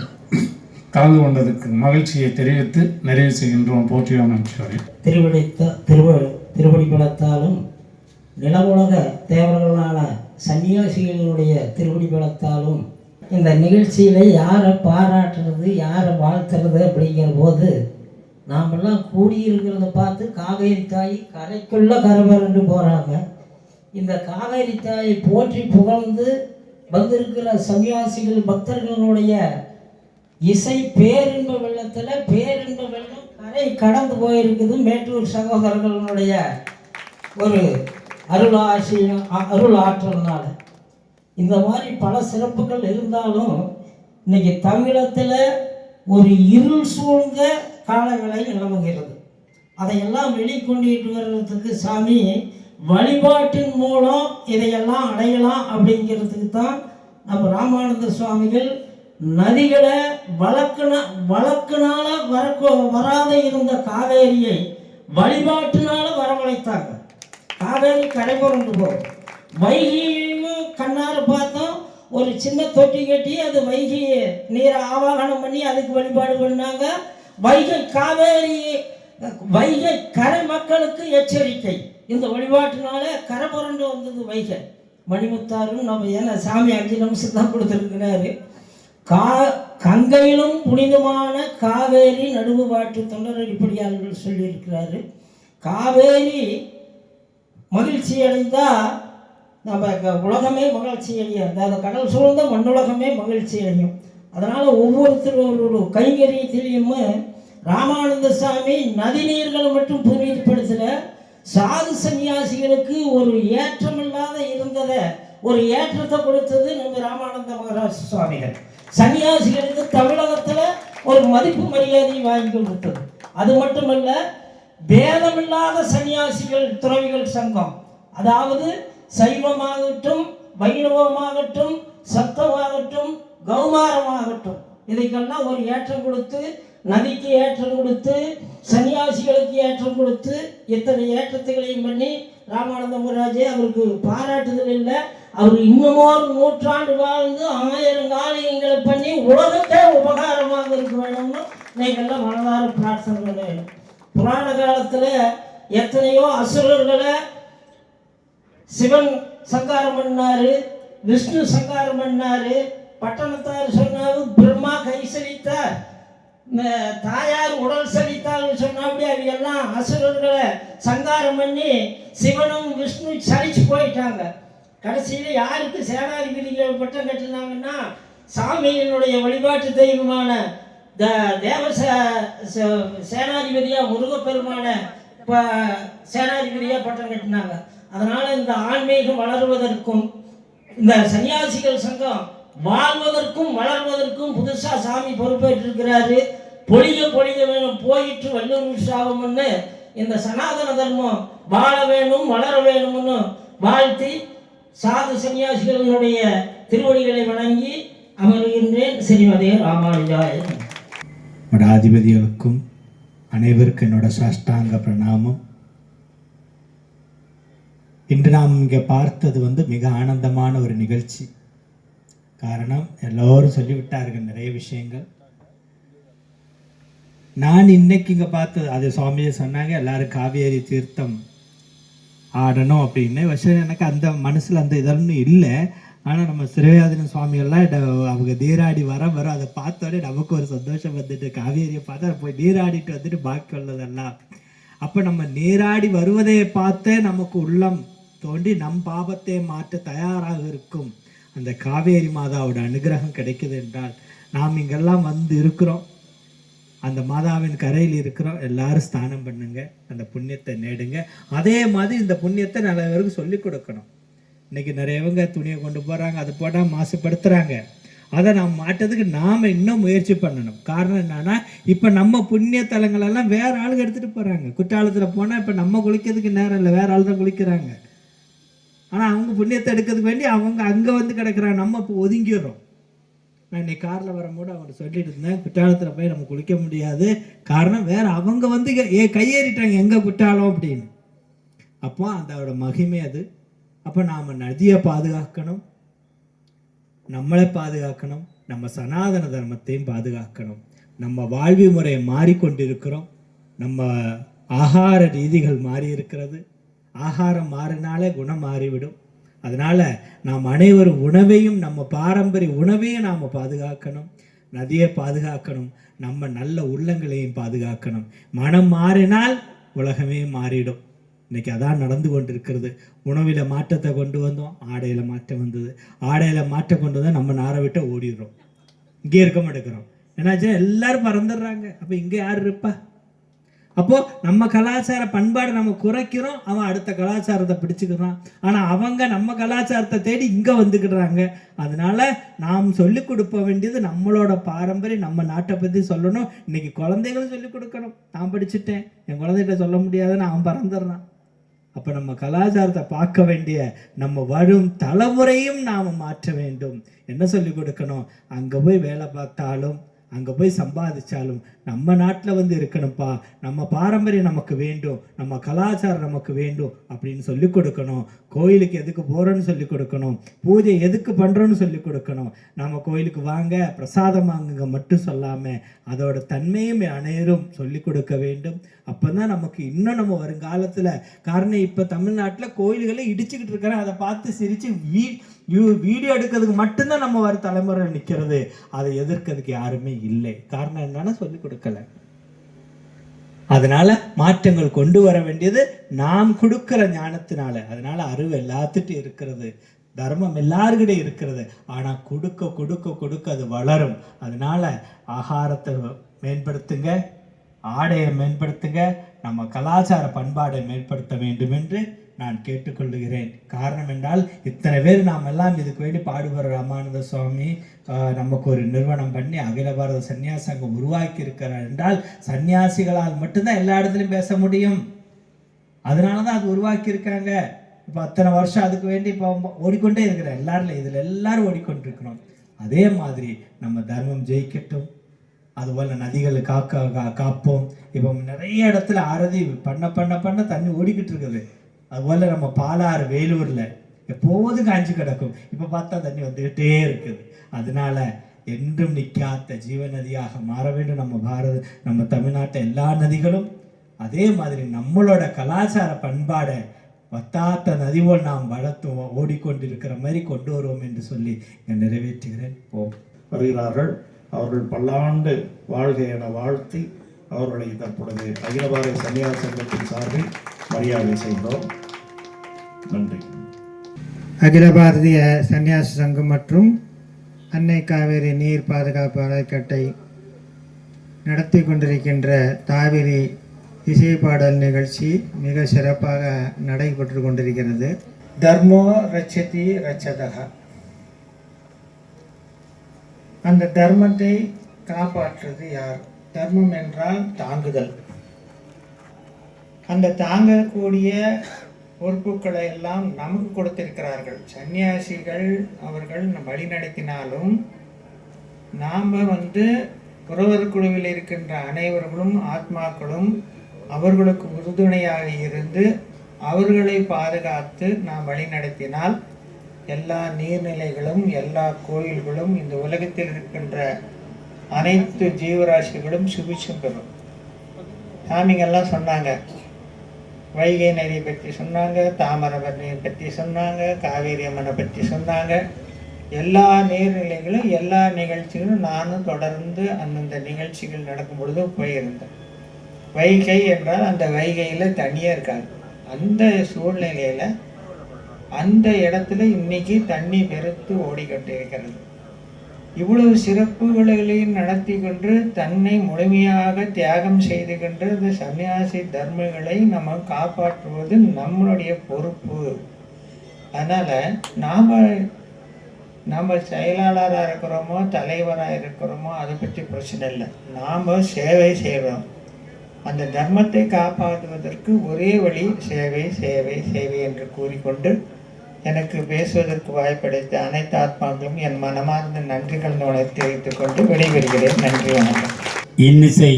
கொண்டதுக்கு மகிழ்ச்சியை தெரிவித்து நிறைவு செய்கின்றோம். போற்றியோம் நமச்சிவாய. திருவடி பலத்தாலும் நிலவுலக தேவர்களான சன்னியாசிகளுடைய திருவடி பலத்தாலும் இந்த நிகழ்ச்சியில் யாரை பாராட்டுறது, யாரை வாழ்த்துறது அப்படிங்கிற போது நாமெல்லாம் கூடியிருக்கிறத பார்த்து காவேரி தாய் கரைக்குள்ள கரபரண்டு போகிறாங்க. இந்த காவேரி தாயை போற்றி புகழ்ந்து வந்திருக்கிற சன்னியாசிகள் பக்தர்களுடைய இசை பேரின்ப வெள்ளத்தில் பேரின்ப வெள்ளம் கரை கடந்து போயிருக்குது. மேட்டூர் சகோதரர்களுடைய ஒரு அருள் ஆற்றல்னால இந்த மாதிரி பல சிறப்புகள் இருந்தாலும் இன்னைக்கு தமிழத்தில் ஒரு இருள் சூழ்ந்த காலங்களை நிலவுகிறது. அதையெல்லாம் வெளிக்கொண்டிட்டு வர்றதுக்கு சாமி வழிபாட்டின் மூலம் இதையெல்லாம் அடையலாம் அப்படிங்கிறதுக்கு தான் நம்ம ராமானந்த சுவாமிகள் நதிகளை வழக்குனால வராத இருந்த காவேரியை வழிபாட்டினால வரவழைத்தாங்க. காவேரி கரைபுரண்டு போகும். வைகையும் கண்ணார பார்த்தோம், ஒரு சின்ன தொட்டி கட்டி அது வைகை நீரை ஆவாகனம் பண்ணி அதுக்கு வழிபாடு பண்ணாங்க. வைகை கரை மக்களுக்கு எச்சரிக்கை. இந்த வழிபாட்டினால கரை புரண்டு வந்தது வைகை. மணிமுத்தாரும் நம்ம ஏன்னா சாமி 5 நிமிஷம் தான் கொடுத்துருக்கிறாரு. கங்கையிலும் புனிதமான காவேரி நடுவு பாட்டு தொண்டரடிப்படியாளர்கள் சொல்லியிருக்கிறாரு. காவேரி மகிழ்ச்சி அடைந்தால் நம்ம உலகமே மகிழ்ச்சி அடையும். அதாவது கடல் சூழ்ந்த மண்ணுலகமே மகிழ்ச்சி அடையும். அதனால் ஒவ்வொருத்தரோட கைங்கரியத்திலையும் ராமானந்த சாமி நதிநீர்களை மட்டும் புனிதப்படுத்தல, சாது சன்னியாசிகளுக்கு ஒரு ஏற்றமில்லாத இருந்ததை ஒரு ஏற்றத்தை கொடுத்தது நம்ம ராமானந்த மகராஜ் சுவாமிகள். சன்னியாசிகளுக்கு தமிழகத்தில் ஒரு மதிப்பு மரியாதை வாங்கி கொடுத்தது. அது மட்டுமல்ல, பேதமில்லாத சன்னியாசிகள் துறவிகள் சங்கம், அதாவது சைவமாகட்டும் வைணவமாகட்டும் சத்தமாகட்டும் கௌமாரமாகட்டும் இதுக்கெல்லாம் ஒரு ஏற்றம் கொடுத்து, நதிக்கு ஏற்றம் கொடுத்து, சன்னியாசிகளுக்கு ஏற்றம் கொடுத்து, இத்தனை ஏற்றத்தைகளையும் பண்ணி ராமானந்த மகராஜே அவருக்கு பாராட்டுதல் இல்லை. அவர் இன்னமும் 100 நூற்றாண்டு வாழ்ந்து 1000 காரியங்களை பண்ணி உலகத்தே உபகாரமாக இருக்க வேணும்னு நீங்கள்லாம் மனதார பிரார்த்தனை பண்ண வேண்டும். புராண காலத்தில் எத்தனையோ அசுரர்களை சிவன் சங்காரம் பண்ணாரு, விஷ்ணு சங்காரம் பண்ணாரு. பட்டணத்தார் சொன்னாரு பிரம்மா கை சலித்தார், தாயார் உடல் சலித்தார்னு சொன்னாப்படி அவையெல்லாம் அசுரர்களை சங்காரம் பண்ணி சிவனும் விஷ்ணு சலிச்சு போயிட்டாங்க. கடைசியில் யாருக்கு சேனாதிபதிகள் பட்டம் கட்டினாங்கன்னா சாமியினுடைய வழிபாட்டு தெய்வமான தேவ சேனாதிபதியாக முருகப்பெருமான இப்போ சேனாதிபதியாக பட்டம் கட்டினாங்க. அதனால் இந்த ஆன்மீகம் வளருவதற்கும் இந்த சன்னியாசிகள் சங்கம் வாழ்வதற்கும் வளர்வதற்கும் புதுசாக சாமி பொறுப்பேற்றிருக்கிறாரு. பொழிய வேணும் போயிட்டு வல்லூர் சாபம்னு இந்த சனாதன தர்மம் வாழ வேணும் வளர வேணும்னு வாழ்த்தி சாது சன்னியாசிகளினுடைய திருவடிகளை வணங்கி அமர்கின்றேன். ஸ்ரீமதே ராமானுஜாய. மடாதிபதிகளுக்கும் அனைவருக்கும் என்னோட சாஷ்டாங்க பிரணாமம். இன்று நாம் இங்கே பார்த்தது மிக ஆனந்தமான ஒரு நிகழ்ச்சி. காரணம், எல்லோரும் சொல்லிவிட்டார்கள் நிறைய விஷயங்கள். நான் இன்னைக்கு இங்கே பார்த்தது, அது சுவாமியை சொன்னாங்க எல்லாரும் காவேரி தீர்த்தம் ஆடணும் அப்படின்னு. விஷயம் எனக்கு அந்த மனசில் அந்த இதெல்லாம் இல்லை. ஆனால் நம்ம சிறையாதன சுவாமிகள்லாம் அவங்க நீராடி வர அதை பார்த்தோடனே நமக்கு ஒரு சந்தோஷம் வந்துட்டு, காவேரியை பார்த்தா போய் நீராடிட்டு வந்துட்டு பாக்கி உள்ளதெல்லாம். அப்போ நம்ம நீராடி வருவதை பார்த்தே நமக்கு உள்ளம் தோண்டி நம் பாபத்தை மாற்ற தயாராக இருக்கும் அந்த காவேரி மாதாவோட அனுகிரகம் கிடைக்குது என்றால், நாம் இங்கெல்லாம் வந்து இருக்கிறோம், அந்த மாதாவின் கரையில் இருக்கிறோம். எல்லாரும் ஸ்நானம் பண்ணுங்க, அந்த புண்ணியத்தை நேடுங்க. அதே மாதிரி இந்த புண்ணியத்தை நிறைய பேருக்கு சொல்லிக் கொடுக்கணும். இன்னைக்கு நிறையவங்க துணியை கொண்டு போகிறாங்க, அது போட்டால் மாசுபடுத்துகிறாங்க. அதை நாம் மாற்றதுக்கு நாம் இன்னும் முயற்சி பண்ணணும். காரணம் என்னன்னா, இப்போ நம்ம புண்ணிய தலங்களெல்லாம் வேற ஆளுங்க எடுத்துகிட்டு போகிறாங்க. குற்றாலத்தில் போனால் இப்போ நம்ம குளிக்கிறதுக்கு நேரம் இல்லை, வேற ஆள் தான் குளிக்கிறாங்க. ஆனால் அவங்க புண்ணியத்தை எடுக்கிறதுக்கு வேண்டி அவங்க அங்கே வந்து கிடக்குறாங்க, நம்ம இப்போ ஒதுங்கிடுறோம். நான் இன்னைக்கு காரில் வரும்போது அவங்க சொல்லிட்டு இருந்தேன், குற்றாலத்தில் போய் நம்ம குளிக்க முடியாது, காரணம் வேற அவங்க வந்து கையேறிட்டாங்க எங்கே குற்றாலம் அப்படின்னு. அப்போ அதோட மகிமை அது. அப்போ நாம் நதியை பாதுகாக்கணும், நம்மளை பாதுகாக்கணும், நம்ம சனாதன தர்மத்தையும் பாதுகாக்கணும். நம்ம வாழ்வு முறையை மாறிக்கொண்டிருக்கிறோம், நம்ம ஆகார ரீதிகள் மாறி இருக்கிறது. ஆகாரம் மாறினாலே குணம் மாறிவிடும். அதனால் நாம் அனைவரும் உணவையும், நம்ம பாரம்பரிய உணவையும் நாம் பாதுகாக்கணும், நதியை பாதுகாக்கணும், நம்ம நல்ல உள்ளங்களையும் பாதுகாக்கணும். மனம் மாறினால் உலகமே மாறிடும். இன்றைக்கி அதான் நடந்து கொண்டிருக்கிறது. உணவில் மாற்றத்தை கொண்டு வந்தோம், ஆடையில் மாற்றம் வந்தது. ஆடையில் மாற்றம் கொண்டு வந்தால் நம்ம நாரை விட்டு ஓடிடுறோம், இங்கே இருக்க மாட்டேங்கிறோம். என்னாச்சு, எல்லாரும் பறந்துடுறாங்க. அப்போ இங்கே யார் இருப்பா? அப்போது நம்ம கலாச்சார பண்பாடு நம்ம குறைக்கிறோம், அவன் அடுத்த கலாச்சாரத்தை பிடிச்சிக்கிறான். ஆனால் அவங்க நம்ம கலாச்சாரத்தை தேடி இங்கே வந்துக்கிடுறாங்க. அதனால் நாம் சொல்லிக் கொடுக்க வேண்டியது நம்மளோட பாரம்பரியம், நம்ம நாட்டை பற்றி சொல்லணும். இன்றைக்கி குழந்தைகளும் சொல்லிக் கொடுக்கணும். நான் படிச்சுட்டேன், என் குழந்தைகிட்ட சொல்ல முடியாதுன்னு அவன் பறந்துடுறான். அப்போ நம்ம கலாச்சாரத்தை பார்க்க வேண்டிய நம்ம வரும் தலைமுறையும் நாம் மாற்ற வேண்டும். என்ன சொல்லிக் கொடுக்கணும்? அங்கே போய் வேலை பார்த்தாலும், அங்கே போய் சம்பாதிச்சாலும் நம்ம நாட்டில் வந்து இருக்கணும்ப்பா, நம்ம பாரம்பரியம் நமக்கு வேண்டும், நம்ம கலாச்சாரம் நமக்கு வேண்டும் அப்படின்னு சொல்லிக் கொடுக்கணும். கோயிலுக்கு எதுக்கு போகிறோன்னு சொல்லிக் கொடுக்கணும், பூஜை எதுக்கு பண்ணுறோன்னு சொல்லிக் கொடுக்கணும். நம்ம கோயிலுக்கு வாங்க பிரசாதம் வாங்குங்க மட்டும் சொல்லாமல் அதோட தன்மையும் அனைவரும் சொல்லிக் கொடுக்க வேண்டும். அப்போ தான் நமக்கு இன்னும் நம்ம வருங்காலத்தில், காரணம் இப்போ தமிழ்நாட்டில் கோயில்களை இடிச்சுக்கிட்டு இருக்கிறேன், அதை பார்த்து சிரித்து வீடியோ எடுக்கிறதுக்கு மட்டும்தான் நம்ம வர தலைமுறை நிற்கிறது. அதை எதிர்க்கிறதுக்கு யாருமே இல்லை. காரணம் என்னன்னா சொல்லிக் கொடுக்கல. அதனால மாற்றங்கள் கொண்டு வர வேண்டியது நாம் கொடுக்கிற ஞானத்தினால. அதனால அறிவு எல்லாத்துட்டும் இருக்கிறது, தர்மம் எல்லாருக்கிட்டே இருக்கிறது. ஆனால் கொடுக்க கொடுக்க கொடுக்க அது வளரும். அதனால ஆகாரத்தை மேம்படுத்துங்க, ஆடையை மேம்படுத்துங்க, நம்ம கலாச்சார பண்பாடை மேம்படுத்த வேண்டும் என்று நான் கேட்டுக்கொள்கிறேன். காரணம் என்றால் இத்தனை பேர் நாம் எல்லாம் இதுக்கு வேண்டி பாடுபடுற ராமானந்த சுவாமி நமக்கு ஒரு நிறுவனம் பண்ணி அகில பாரத சன்னியாசி சங்கம் உருவாக்கி இருக்கிறார் என்றால், சன்னியாசிகளால் மட்டும்தான் எல்லா இடத்துலையும் பேச முடியும். அதனால தான் அது உருவாக்கி இருக்காங்க. இப்போ அத்தனை வருஷம் அதுக்கு வேண்டி இப்போ ஓடிக்கொண்டே இருக்கிறேன். இதில் எல்லாரும் ஓடிக்கொண்டிருக்கிறோம். அதே மாதிரி நம்ம தர்மம் ஜெயிக்கட்டும். அதுபோல் நதிகளை காப்போம். இப்போ நிறைய இடத்துல ஆரதி பண்ண தண்ணி ஓடிக்கிட்டு இருக்குது. அதுபோல் நம்ம பாலாறு வேலூரில் எப்போதும் காஞ்சி கிடக்கும், இப்போ பார்த்தா தண்ணி வந்துக்கிட்டே இருக்குது. அதனால என்றும் நிற்காத ஜீவ நதியாக மாற வேண்டும் நம்ம தமிழ்நாட்டை எல்லா நதிகளும். அதே மாதிரி நம்மளோட கலாச்சார பண்பாடை வத்தாத்த நதி போல் நாம் வளர்த்து ஓடிக்கொண்டிருக்கிற மாதிரி கொண்டு வருவோம் என்று சொல்லி நிறைவேற்றுகிறேன். வருகிறார்கள். அவர்கள் பல்லாண்டு வாழ்க என வாழ்த்தி அவர்களை தற்பொழுது அகில பாரத சன்னியாசி சங்கத்தின் சார்பில் மரியாதை செய்கிறோம். நன்றி. அகில பாரதிய சன்னியாசி சங்கம் மற்றும் அன்னை காவேரி நீர் பாதுகாப்பு அறக்கட்டளை நடத்தி கொண்டிருக்கின்ற காவிரி இசை பாடல் நிகழ்ச்சி மிக சிறப்பாக நடைபெற்று கொண்டிருக்கிறது. தர்மோ ரட்சதி ரட்சதக, அந்த தர்மத்தை காப்பாற்றுவது யார்? தர்மம் என்றால் தாங்குதல். அந்த தாங்கக்கூடிய பொறுப்புகளை எல்லாம் நமக்கு கொடுத்திருக்கிறார்கள். சன்னியாசிகள் அவர்கள் வழிநடத்தினாலும் நாம் புரவர் குழுவில் இருக்கின்ற அனைவர்களும் ஆத்மாக்களும் அவர்களுக்கு உறுதுணையாக இருந்து அவர்களை பாதுகாத்து நாம் வழிநடத்தினால் எல்லா நீர்நிலைகளும் எல்லா கோயில்களும் இந்த உலகத்தில் இருக்கின்ற அனைத்து ஜீவராசிகளும் சுபிட்சம் பெறும். சாமிங்கெல்லாம் சொன்னாங்க, வைகை நதியை பற்றி சொன்னாங்க, தாமிரபரணியை பற்றி சொன்னாங்க, காவேரி அம்மனை பற்றி சொன்னாங்க. எல்லா நீர்நிலைகளும் எல்லா நிகழ்ச்சிகளும் நானும் தொடர்ந்து அந்தந்த நிகழ்ச்சிகள் நடக்கும் பொழுது போயிருந்தேன். வைகை என்றால் அந்த வைகையில் தண்ணியே இருக்காது. அந்த சூழ்நிலையில் அந்த இடத்துல இன்னைக்கு தண்ணி பெருத்து ஓடிக்கொண்டு இருக்கிறது. இவ்வளவு சிறப்புகளையும் நடத்தி கொண்டு தன்னை முழுமையாக தியாகம் செய்து கொண்டு அந்த சன்னியாசி தர்மங்களை நம்ம காப்பாற்றுவது நம்மளுடைய பொறுப்பு. அதனால் நாம் செயலாளராக இருக்கிறோமோ தலைவராக இருக்கிறோமோ அதை பற்றி பிரச்சனை இல்லை. நாம் சேவை செய்கிறோம். அந்த தர்மத்தை காப்பாற்றுவதற்கு ஒரே வழி சேவை சேவை சேவை என்று கூறிக்கொண்டு எனக்கு பேசுவதற்கு வாய்ப்படைத்த அனைத்து ஆத்மாக்களும் என் மனமார்ந்த நன்றிகள் தெரிவித்துக் கொண்டு விடைபெறுகிறேன். நன்றி, வணக்கம். இன்னிசை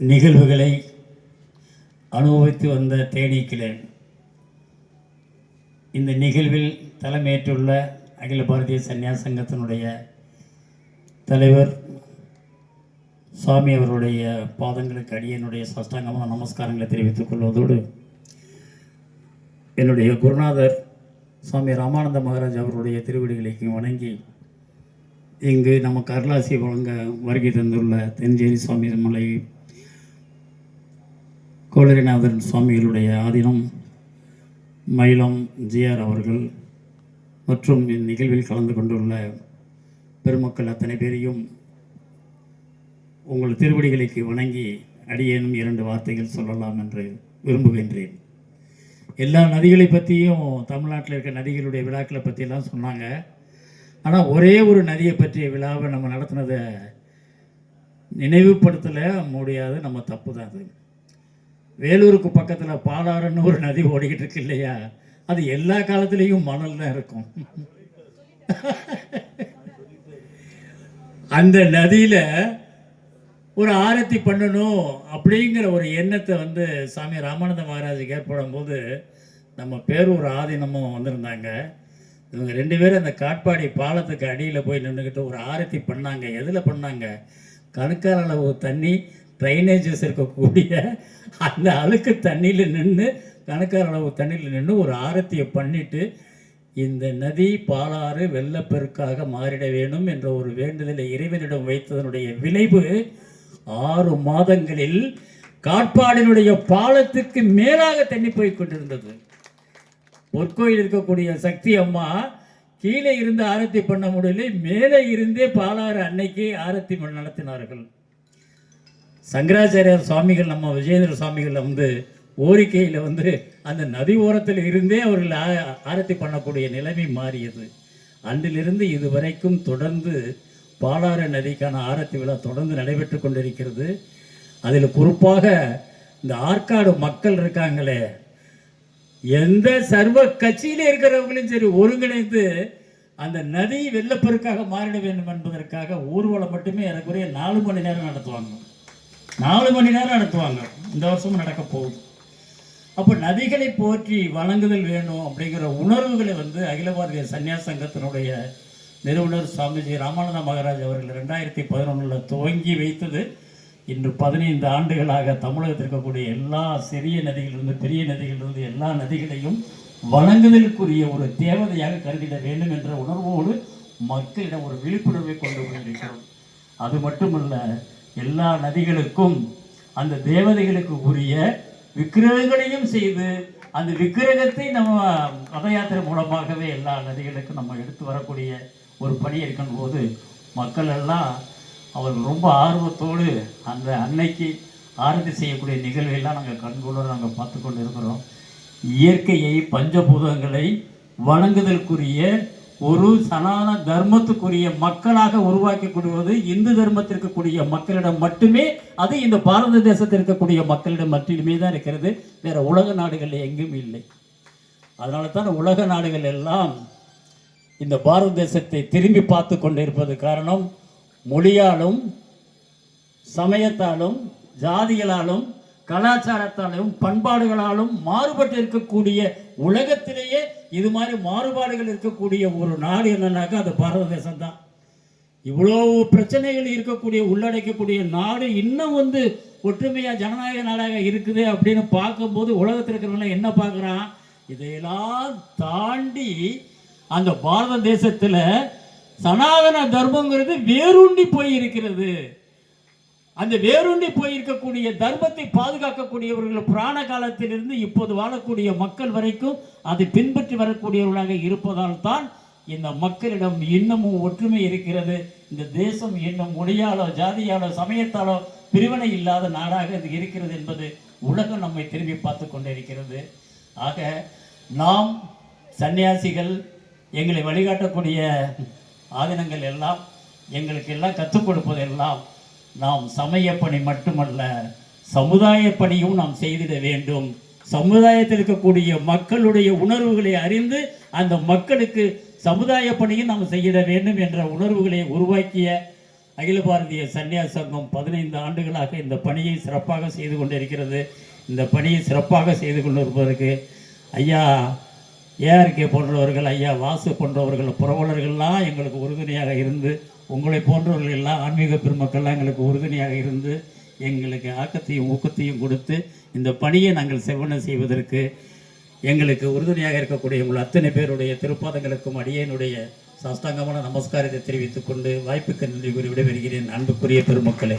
நிகழ்வுகளை அனுபவித்து வந்த தேனீக்கிழன் இந்த நிகழ்வில் தலைமையேற்றுள்ள அகில பாரதிய சன்னியாச சங்கத்தினுடைய தலைவர் சுவாமி அவருடைய பாதங்களுக்கு அடியனுடைய சாஷ்டாங்கமான நமஸ்காரங்களை தெரிவித்துக் கொள்வதோடு என்னுடைய குருநாதர் சுவாமி ராமானந்த மகாராஜ் அவருடைய திருவடிகளுக்கு வணங்கி இங்கு நமக்கு அருளாசி வழங்க வருகை தந்துள்ள தென்சேரி சுவாமி மலை கோளரிநாதன் சுவாமிகளுடைய ஆதீனம் மயிலம் ஜிஆர் அவர்கள் மற்றும் இந்நிகழ்வில் கலந்து கொண்டுள்ள பெருமக்கள் அத்தனை பேரையும் உங்கள் திருவடிகளுக்கு வணங்கி அடியேனும் 2 வார்த்தைகள் சொல்லலாம் என்று விரும்புகின்றேன். எல்லா நதிகளை பற்றியும் தமிழ்நாட்டில் இருக்க நதிகளுடைய விழாக்களை பற்றியெல்லாம் சொன்னாங்க. ஆனால் ஒரே ஒரு நதியை பற்றிய விழாவை நம்ம நடத்தினதை நினைவுபடுத்தலை முடியாது. நம்ம தப்பு தான் அது. வேலூருக்கு பக்கத்தில் பாலாறுன்னு ஒரு நதி ஓடிக்கிட்டு இருக்கு இல்லையா, அது எல்லா காலத்துலேயும் மணல் தான் இருக்கும். அந்த நதியில் ஒரு ஆரத்தி பண்ணணும் அப்படிங்கிற ஒரு எண்ணத்தை சாமி ராமானந்த மகாராஜுக்கு ஏற்படும் போது நம்ம பேரூர் ஆதீனமும் வந்திருந்தாங்க. இவங்க 2 பேரும் அந்த காட்பாடி பாலத்துக்கு அடியில் போய் நின்றுக்கிட்டு ஒரு ஆரத்தி பண்ணாங்க. எதில் பண்ணாங்க? கணுக்கார அளவு தண்ணி ட்ரைனேஜஸ் இருக்கக்கூடிய அந்த அழுக்கு தண்ணியில் நின்று கணுக்கார அளவு தண்ணியில் நின்று ஒரு ஆரத்தியை பண்ணிட்டு இந்த நதி பாலாறு வெள்ளப்பெருக்காக மாறிட வேணும் என்ற ஒரு வேண்டுதலை இறைவனிடம் வைத்ததனுடைய விளைவு 6 மாதங்களில் காட்பாடினுடைய பாலத்துக்கு மேலாக தண்ணி போய் கொண்டிருந்தது. பொற்கோயில் இருக்கக்கூடிய சக்தி அம்மா கீழே இருந்து ஆரத்தி பண்ண முடியல, மேலே இருந்தே பாலாறு அன்னைக்கு ஆரத்தி நடத்தினார்கள். சங்கராச்சாரியார் சுவாமிகள் நம்ம விஜயேந்திர சுவாமிகள் ஓரிக்கையில் அந்த நதி ஓரத்தில் இருந்தே அவர்கள் ஆரத்தி பண்ணக்கூடிய நிலைமை மாறியது. அன்றிலிருந்து இதுவரைக்கும் தொடர்ந்து பாலாறு நதிக்கான ஆரத்தி விழா தொடர்ந்து நடைபெற்று கொண்டிருக்கிறது. அதில் குறிப்பாக இந்த ஆற்காடு மக்கள் இருக்காங்களே, எந்த சர்வ கட்சியில் இருக்கிறவங்களும் சரி ஒருங்கிணைந்து அந்த நதி வெள்ளப்பெருக்காக மாறிட வேண்டும் என்பதற்காக ஊர்வலம் மட்டுமே எனக்குரிய 4 மணி நேரம் நடத்துவாங்க. 4 மணி நேரம் நடத்துவாங்க. இந்த வருஷமும் நடக்க போகுது. அப்போ நதிகளை போற்றி வணங்குதல் வேணும் அப்படிங்கிற உணர்வுகளை அகில பாரதிய சன்னியாச சங்கத்தினுடைய நிறுவனர் சுவாமிஜி ராமானந்த மகாராஜ் அவர்கள் 2011 துவங்கி வைத்தது. இன்று 15 ஆண்டுகளாக தமிழகத்தில் இருக்கக்கூடிய எல்லா சிறிய நதிகளிலிருந்து பெரிய நதிகளிலிருந்து எல்லா நதிகளையும் வணங்குதலுக்குரிய ஒரு தேவதையாக கருதிட வேண்டும் என்ற உணர்வோடு மக்களிடம் ஒரு விழிப்புணர்வை கொண்டு கொண்டிருக்கிறோம். அது மட்டுமல்ல, எல்லா நதிகளுக்கும் அந்த தேவதைகளுக்கு உரிய விக்கிரகங்களையும் செய்து அந்த விக்கிரகத்தை நம்ம ரத யாத்திரை மூலமாகவே எல்லா நதிகளுக்கும் நம்ம எடுத்து வரக்கூடிய ஒரு பணி இருக்கும் போது மக்கள் எல்லாம் அவர்கள் ரொம்ப ஆர்வத்தோடு அந்த அன்னைக்கு ஆரத்தி செய்யக்கூடிய நிகழ்வையெல்லாம் நாங்கள் கண்கூட நாங்கள் பார்த்து கொண்டு இருக்கிறோம். இயற்கையை பஞ்சபூதங்களை வணங்குதலுக்குரிய ஒரு சனாதன தர்மத்துக்குரிய மக்களாக உருவாக்கி கொடுவது இந்து தர்மத்திற்கு கூடிய மக்களிடம் மட்டுமே, அது இந்த பாரத தேசத்தில் இருக்கக்கூடிய மக்களிடம் மட்டுமே தான் இருக்கிறது. வேற உலக நாடுகளில் எங்கும் இல்லை. அதனால தான் உலக நாடுகள் எல்லாம் இந்த பாரத தேசத்தை திரும்பி பார்த்து கொண்டிருப்பது காரணம், மொழியாலும் சமயத்தாலும் ஜாதிகளாலும் கலாச்சாரத்தாலும் பண்பாடுகளாலும் மாறுபட்டு இருக்கக்கூடிய, உலகத்திலேயே இது மாதிரி மாறுபாடுகள் இருக்கக்கூடிய ஒரு நாடு என்னன்னாக்கா அது பாரத தேசம் தான். இவ்வளோ பிரச்சனைகள் இருக்கக்கூடிய உள்ளடக்கக்கூடிய நாடு இன்னும் ஒற்றுமையாக ஜனநாயக நாடாக இருக்குது அப்படின்னு பார்க்கும்போது உலகத்தில் இருக்கிறவங்க என்ன பார்க்குறான், இதையெல்லாம் தாண்டி அந்த பாரத தேசத்தில் சனாதன தர்மங்கிறது வேரூண்டி போய் இருக்கிறது. அந்த வேரூண்டி போயிருக்கக்கூடிய தர்மத்தை பாதுகாக்கக்கூடியவர்கள் புராண காலத்திலிருந்து இப்போது வாழக்கூடிய மக்கள் வரைக்கும் அதை பின்பற்றி வரக்கூடியவர்களாக இருப்பதால் தான் இந்த மக்களிடம் இன்னமும் ஒற்றுமை இருக்கிறது. இந்த தேசம் இன்னும் மொழியாலோ ஜாதியாலோ சமயத்தாலோ பிரிவினை இல்லாத நாடாக இது இருக்கிறது என்பது உலகம் நம்மை திரும்பி பார்த்து கொண்டிருக்கிறது. ஆக நாம் சன்னியாசிகள், எங்களை வழிகாட்டக்கூடிய ஆதீனங்கள் எல்லாம் எங்களுக்கு எல்லாம் கற்றுக் கொடுப்பதெல்லாம் நாம் சமய பணி மட்டுமல்ல, சமுதாய பணியும் நாம் செய்திட வேண்டும். சமுதாயத்தில் இருக்கக்கூடிய மக்களுடைய உணர்வுகளை அறிந்து அந்த மக்களுக்கு சமுதாய பணியும் நாம் செய்திட வேண்டும் என்ற உணர்வுகளை உருவாக்கிய அகில பாரதிய சன்னியாச சங்கம் 15 ஆண்டுகளாக இந்த பணியை சிறப்பாக செய்து கொண்டிருக்கிறது. இந்த பணியை சிறப்பாக செய்து கொண்டிருப்பதற்கு ஐயா ஏஆர்கே போன்றவர்கள், ஐயா வாசு போன்றவர்கள், புரவலர்கள்லாம் எங்களுக்கு உறுதுணையாக இருந்து, உங்களை போன்றவர்கள் எல்லாம் ஆன்மீக பெருமக்கள்லாம் எங்களுக்கு உறுதுணையாக இருந்து எங்களுக்கு ஆக்கத்தையும் ஊக்கத்தையும் கொடுத்து இந்த பணியை நாங்கள் செவ்வன செய்வதற்கு எங்களுக்கு உறுதுணையாக இருக்கக்கூடிய உங்கள் அத்தனை பேருடைய திருப்பாதங்களுக்கும் அடியேனுடைய சாஷ்டாங்கமான நமஸ்காரத்தை தெரிவித்துக் கொண்டு வாய்ப்புக்கு நன்றி கூறி விடைபெறுகிறேன். அன்புக்குரிய பெருமக்களே,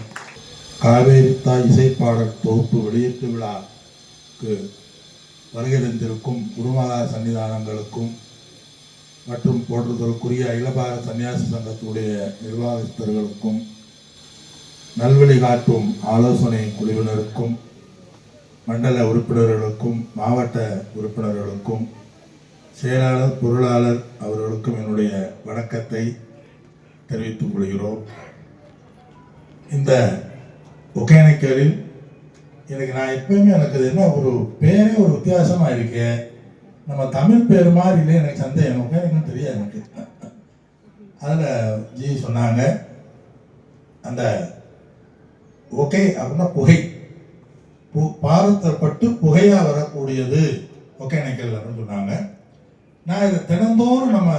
காவேரி தாய் இசைப்பாடல் தொகுப்பு வெளியீட்டு விழாக்கு வருகை தந்திருக்கும் குருமகா சன்னிதானங்களுக்கும் மற்றும் போற்றுதலுக்குரிய அகில பாரத சன்னியாசி சங்கத்துடைய நிர்வாகஸ்தர்களுக்கும் நல்வழி காட்டும் ஆலோசனை குழுவினருக்கும் மண்டல உறுப்பினர்களுக்கும் மாவட்ட உறுப்பினர்களுக்கும் செயலாளர் பொருளாளர் அவர்களுக்கும் என்னுடைய வணக்கத்தை தெரிவித்துக் கொள்கிறோம். இந்த ஒகேனக்கலில் நான் எப்பயுமே எனக்கு என்ன ஒரு பேரே ஒரு வித்தியாசமாக இருக்கு, நம்ம தமிழ் பேர் மாதிரி இல்லை, எனக்கு சந்தேகம் ஒகேனக்கல் தெரியாது எனக்கு. அதில் ஜி சொன்னாங்க அந்த ஒகே அப்படின்னா புகை, பாரத்தப்பட்டு புகையாக வரக்கூடியது ஒகேனக்கல் அப்படின்னு சொன்னாங்க. நான் இதை தினந்தோறும் நம்ம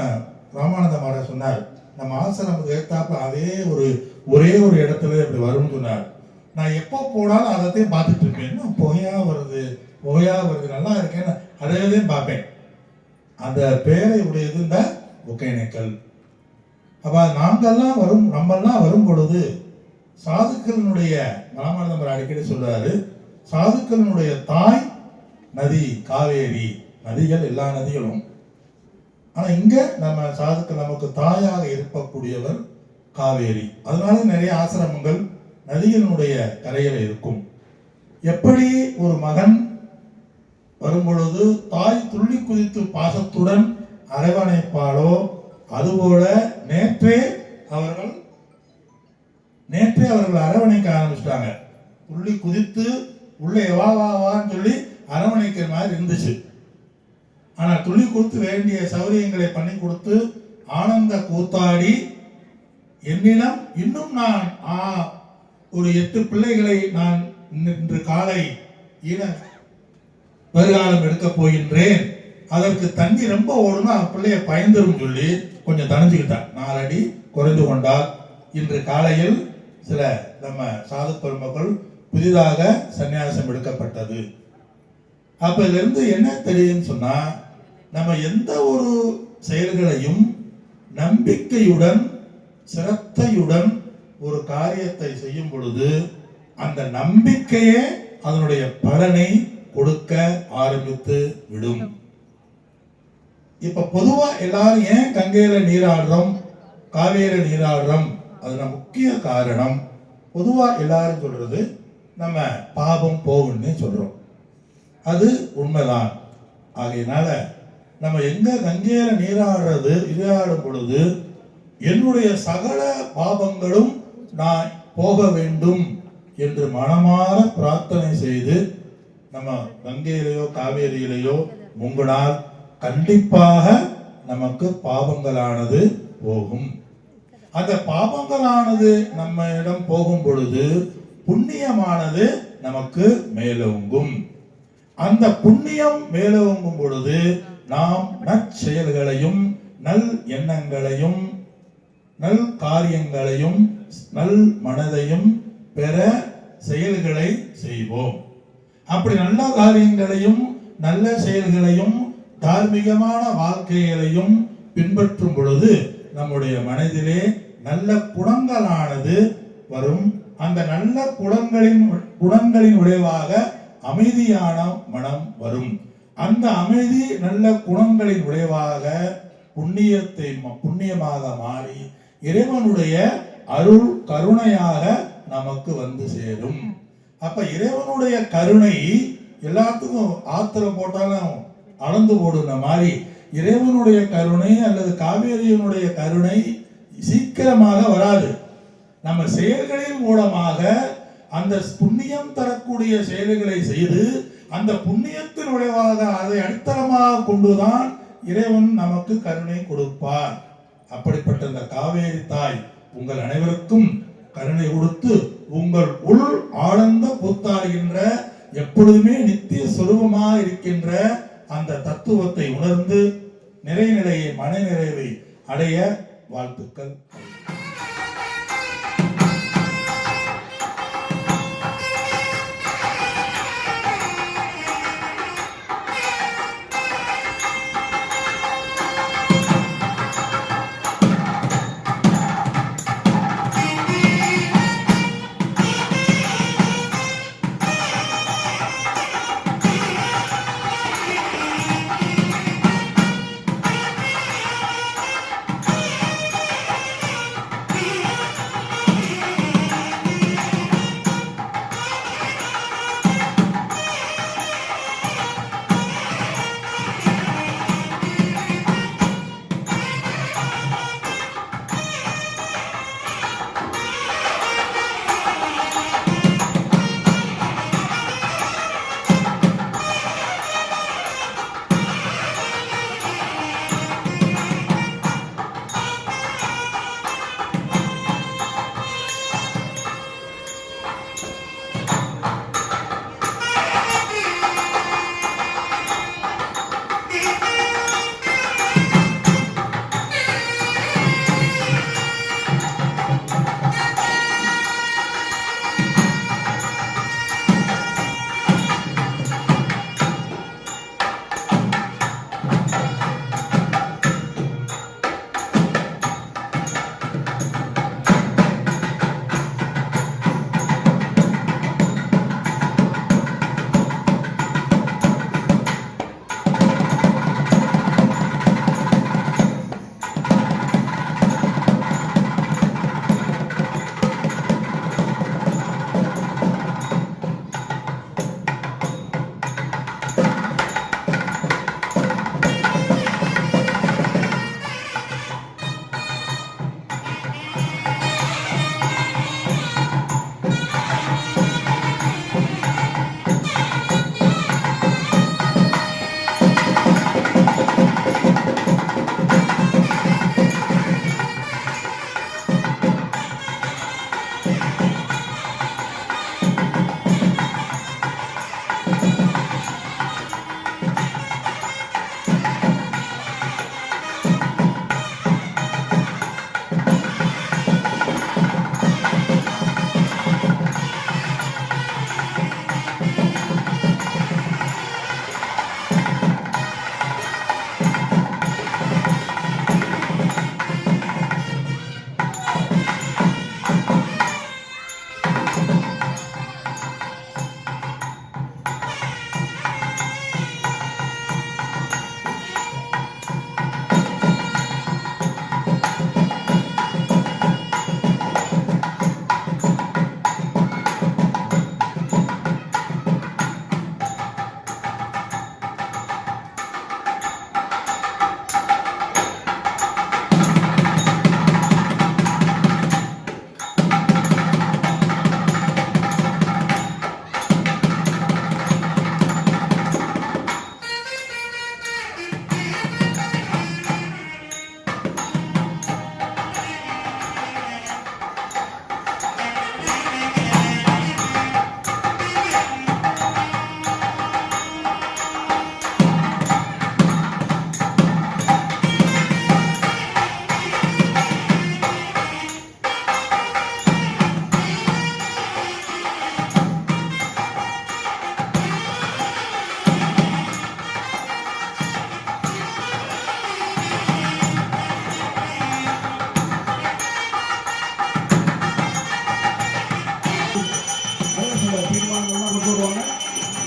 ராமானந்த மகாராஜ் சொன்னார், நம்ம ஆசிரமத்துக்கு ஏற்றாப்புல அதே ஒரே ஒரு இடத்துல இப்படி வரும்னு சொன்னார். நான் எப்போ போனாலும் அதைத்தையும் பார்த்துட்டு இருப்பேன், புகையா வருது நல்லா இருக்கேன்னு அதையதையும் பார்ப்பேன். அந்த பேரை உடையது இந்த ஒகேனக்கல். அப்ப நம்மெல்லாம் வரும் பொழுது சாதுக்களினுடைய ராமானந்தர் அடிக்கடி சொல்றாரு, சாதுக்களினுடைய தாய் நதி காவேரி. நதிகள் எல்லா நதிகளும், ஆனா இங்க நம்ம சாதுக்கள் நமக்கு தாயாக இருக்கக்கூடியவர் காவேரி. அதனால நிறைய ஆசிரமங்கள் நதிகளினுடைய கரையில் இருக்கும். எப்படி ஒரு மகன் வரும்பொழுது தாய் துள்ளி குதித்து பாசத்துடன் அரவணைப்பாளோ, அதுபோல நேற்றே அவர்கள் அரவணைக்க ஆரம்பிச்சிட்டாங்க. துள்ளி குதித்து உள்ளே வான்னு சொல்லி அரவணைக்கிற மாதிரி இருந்துச்சு. ஆனா துள்ளி கொடுத்து வேண்டிய சௌரியங்களை பண்ணி கொடுத்து ஆனந்த கூத்தாடி, என்னிடம் இன்னும் நான் ஒரு 8 பிள்ளைகளை நான் இன்று காலை வருகாலம் எடுக்க போகின்றேன், அதற்கு தண்ணி ரொம்ப ஓடுனா பிள்ளைய பயந்துரும் சொல்லி கொஞ்சம் தணிஞ்சுக்கிட்டான். 4 அடி குறைந்து கொண்டால் இன்று காலையில் சில நம்ம சாது பெருமக்கள் புதிதாக சன்னியாசம் எடுக்கப்பட்டது. அப்ப இதுல இருந்து என்ன தெரியுதுன்னு சொன்னா, நம்ம எந்த ஒரு செயல்களையும் நம்பிக்கையுடன் சிரத்தையுடன் ஒரு காரியத்தை செய்யும் பொழுது அந்த நம்பிக்கையே அதனுடைய பலனை கொடுக்க ஆரம்பித்து விடும். இப்ப பொதுவா எல்லாரும் ஏன் கங்கையில நீராடுறோம், காவேரி நீராடுறோம், அதுல முக்கிய காரணம் பொதுவா எல்லாரும் சொல்றது நம்ம பாபம் போகும்னு சொல்றோம். அது உண்மைதான். ஆகையினால நம்ம எங்க கங்கையில நீராடும் பொழுது என்னுடைய சகல பாவங்களும் நான் போக வேண்டும் என்று மனமாற பிரார்த்தனை செய்து நம்ம கங்கையிலேயோ காவேரியிலேயோ முங்கினால் கண்டிப்பாக நமக்கு பாவங்களானது போகும். அந்த பாவங்களானது நம்ம இடம் போகும் பொழுது புண்ணியமானது நமக்கு மேலோங்கும். அந்த புண்ணியம் மேலோங்கும் பொழுது நாம் நற்செயல்களையும் நல் எண்ணங்களையும் நல் காரியங்களையும் நல் மனதையும் பெற செயல்களை செய்வோம். அப்படி நல்ல காரியங்களையும் நல்ல செயல்களையும் தார்மீகமான வாழ்க்கைகளையும் பின்பற்றும் பொழுது நம்முடைய மனதிலே நல்ல குணங்களானது வரும். அந்த நல்ல குணங்களின் விளைவாக அமைதியான மனம் வரும். அந்த அமைதி நல்ல குணங்களின் விளைவாக புண்ணியமாக மாறி இறைவனுடைய அருள் கருணையாக நமக்கு வந்து சேரும். அப்ப இறைவனுடைய கருணை எல்லாத்துக்கும் ஆத்திரம் போட்டாலும் அளந்து போடுற மாதிரி இறைவனுடைய கருணை அல்லது காவேரியினுடைய கருணை சீக்கிரமாக வராது. நம்ம செயல்களின் மூலமாக அந்த புண்ணியம் தரக்கூடிய செயல்களை செய்து அந்த புண்ணியத்தின் விளைவாக அதை அடித்தளமாக கொண்டுதான் இறைவன் நமக்கு கருணை கொடுப்பார். அப்படிப்பட்ட இந்த காவேரி தாய் உங்கள் அனைவருக்கும் கருணை கொடுத்து உங்கள் உள் ஆழ்ந்த கூத்தாடுகின்ற எப்பொழுதுமே நித்திய சொரூபமாக இருக்கின்ற அந்த தத்துவத்தை உணர்ந்து நிறைநிலையை மன நிறைவை அடைய வாழ்த்துக்கள்.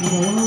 அந்த உணவு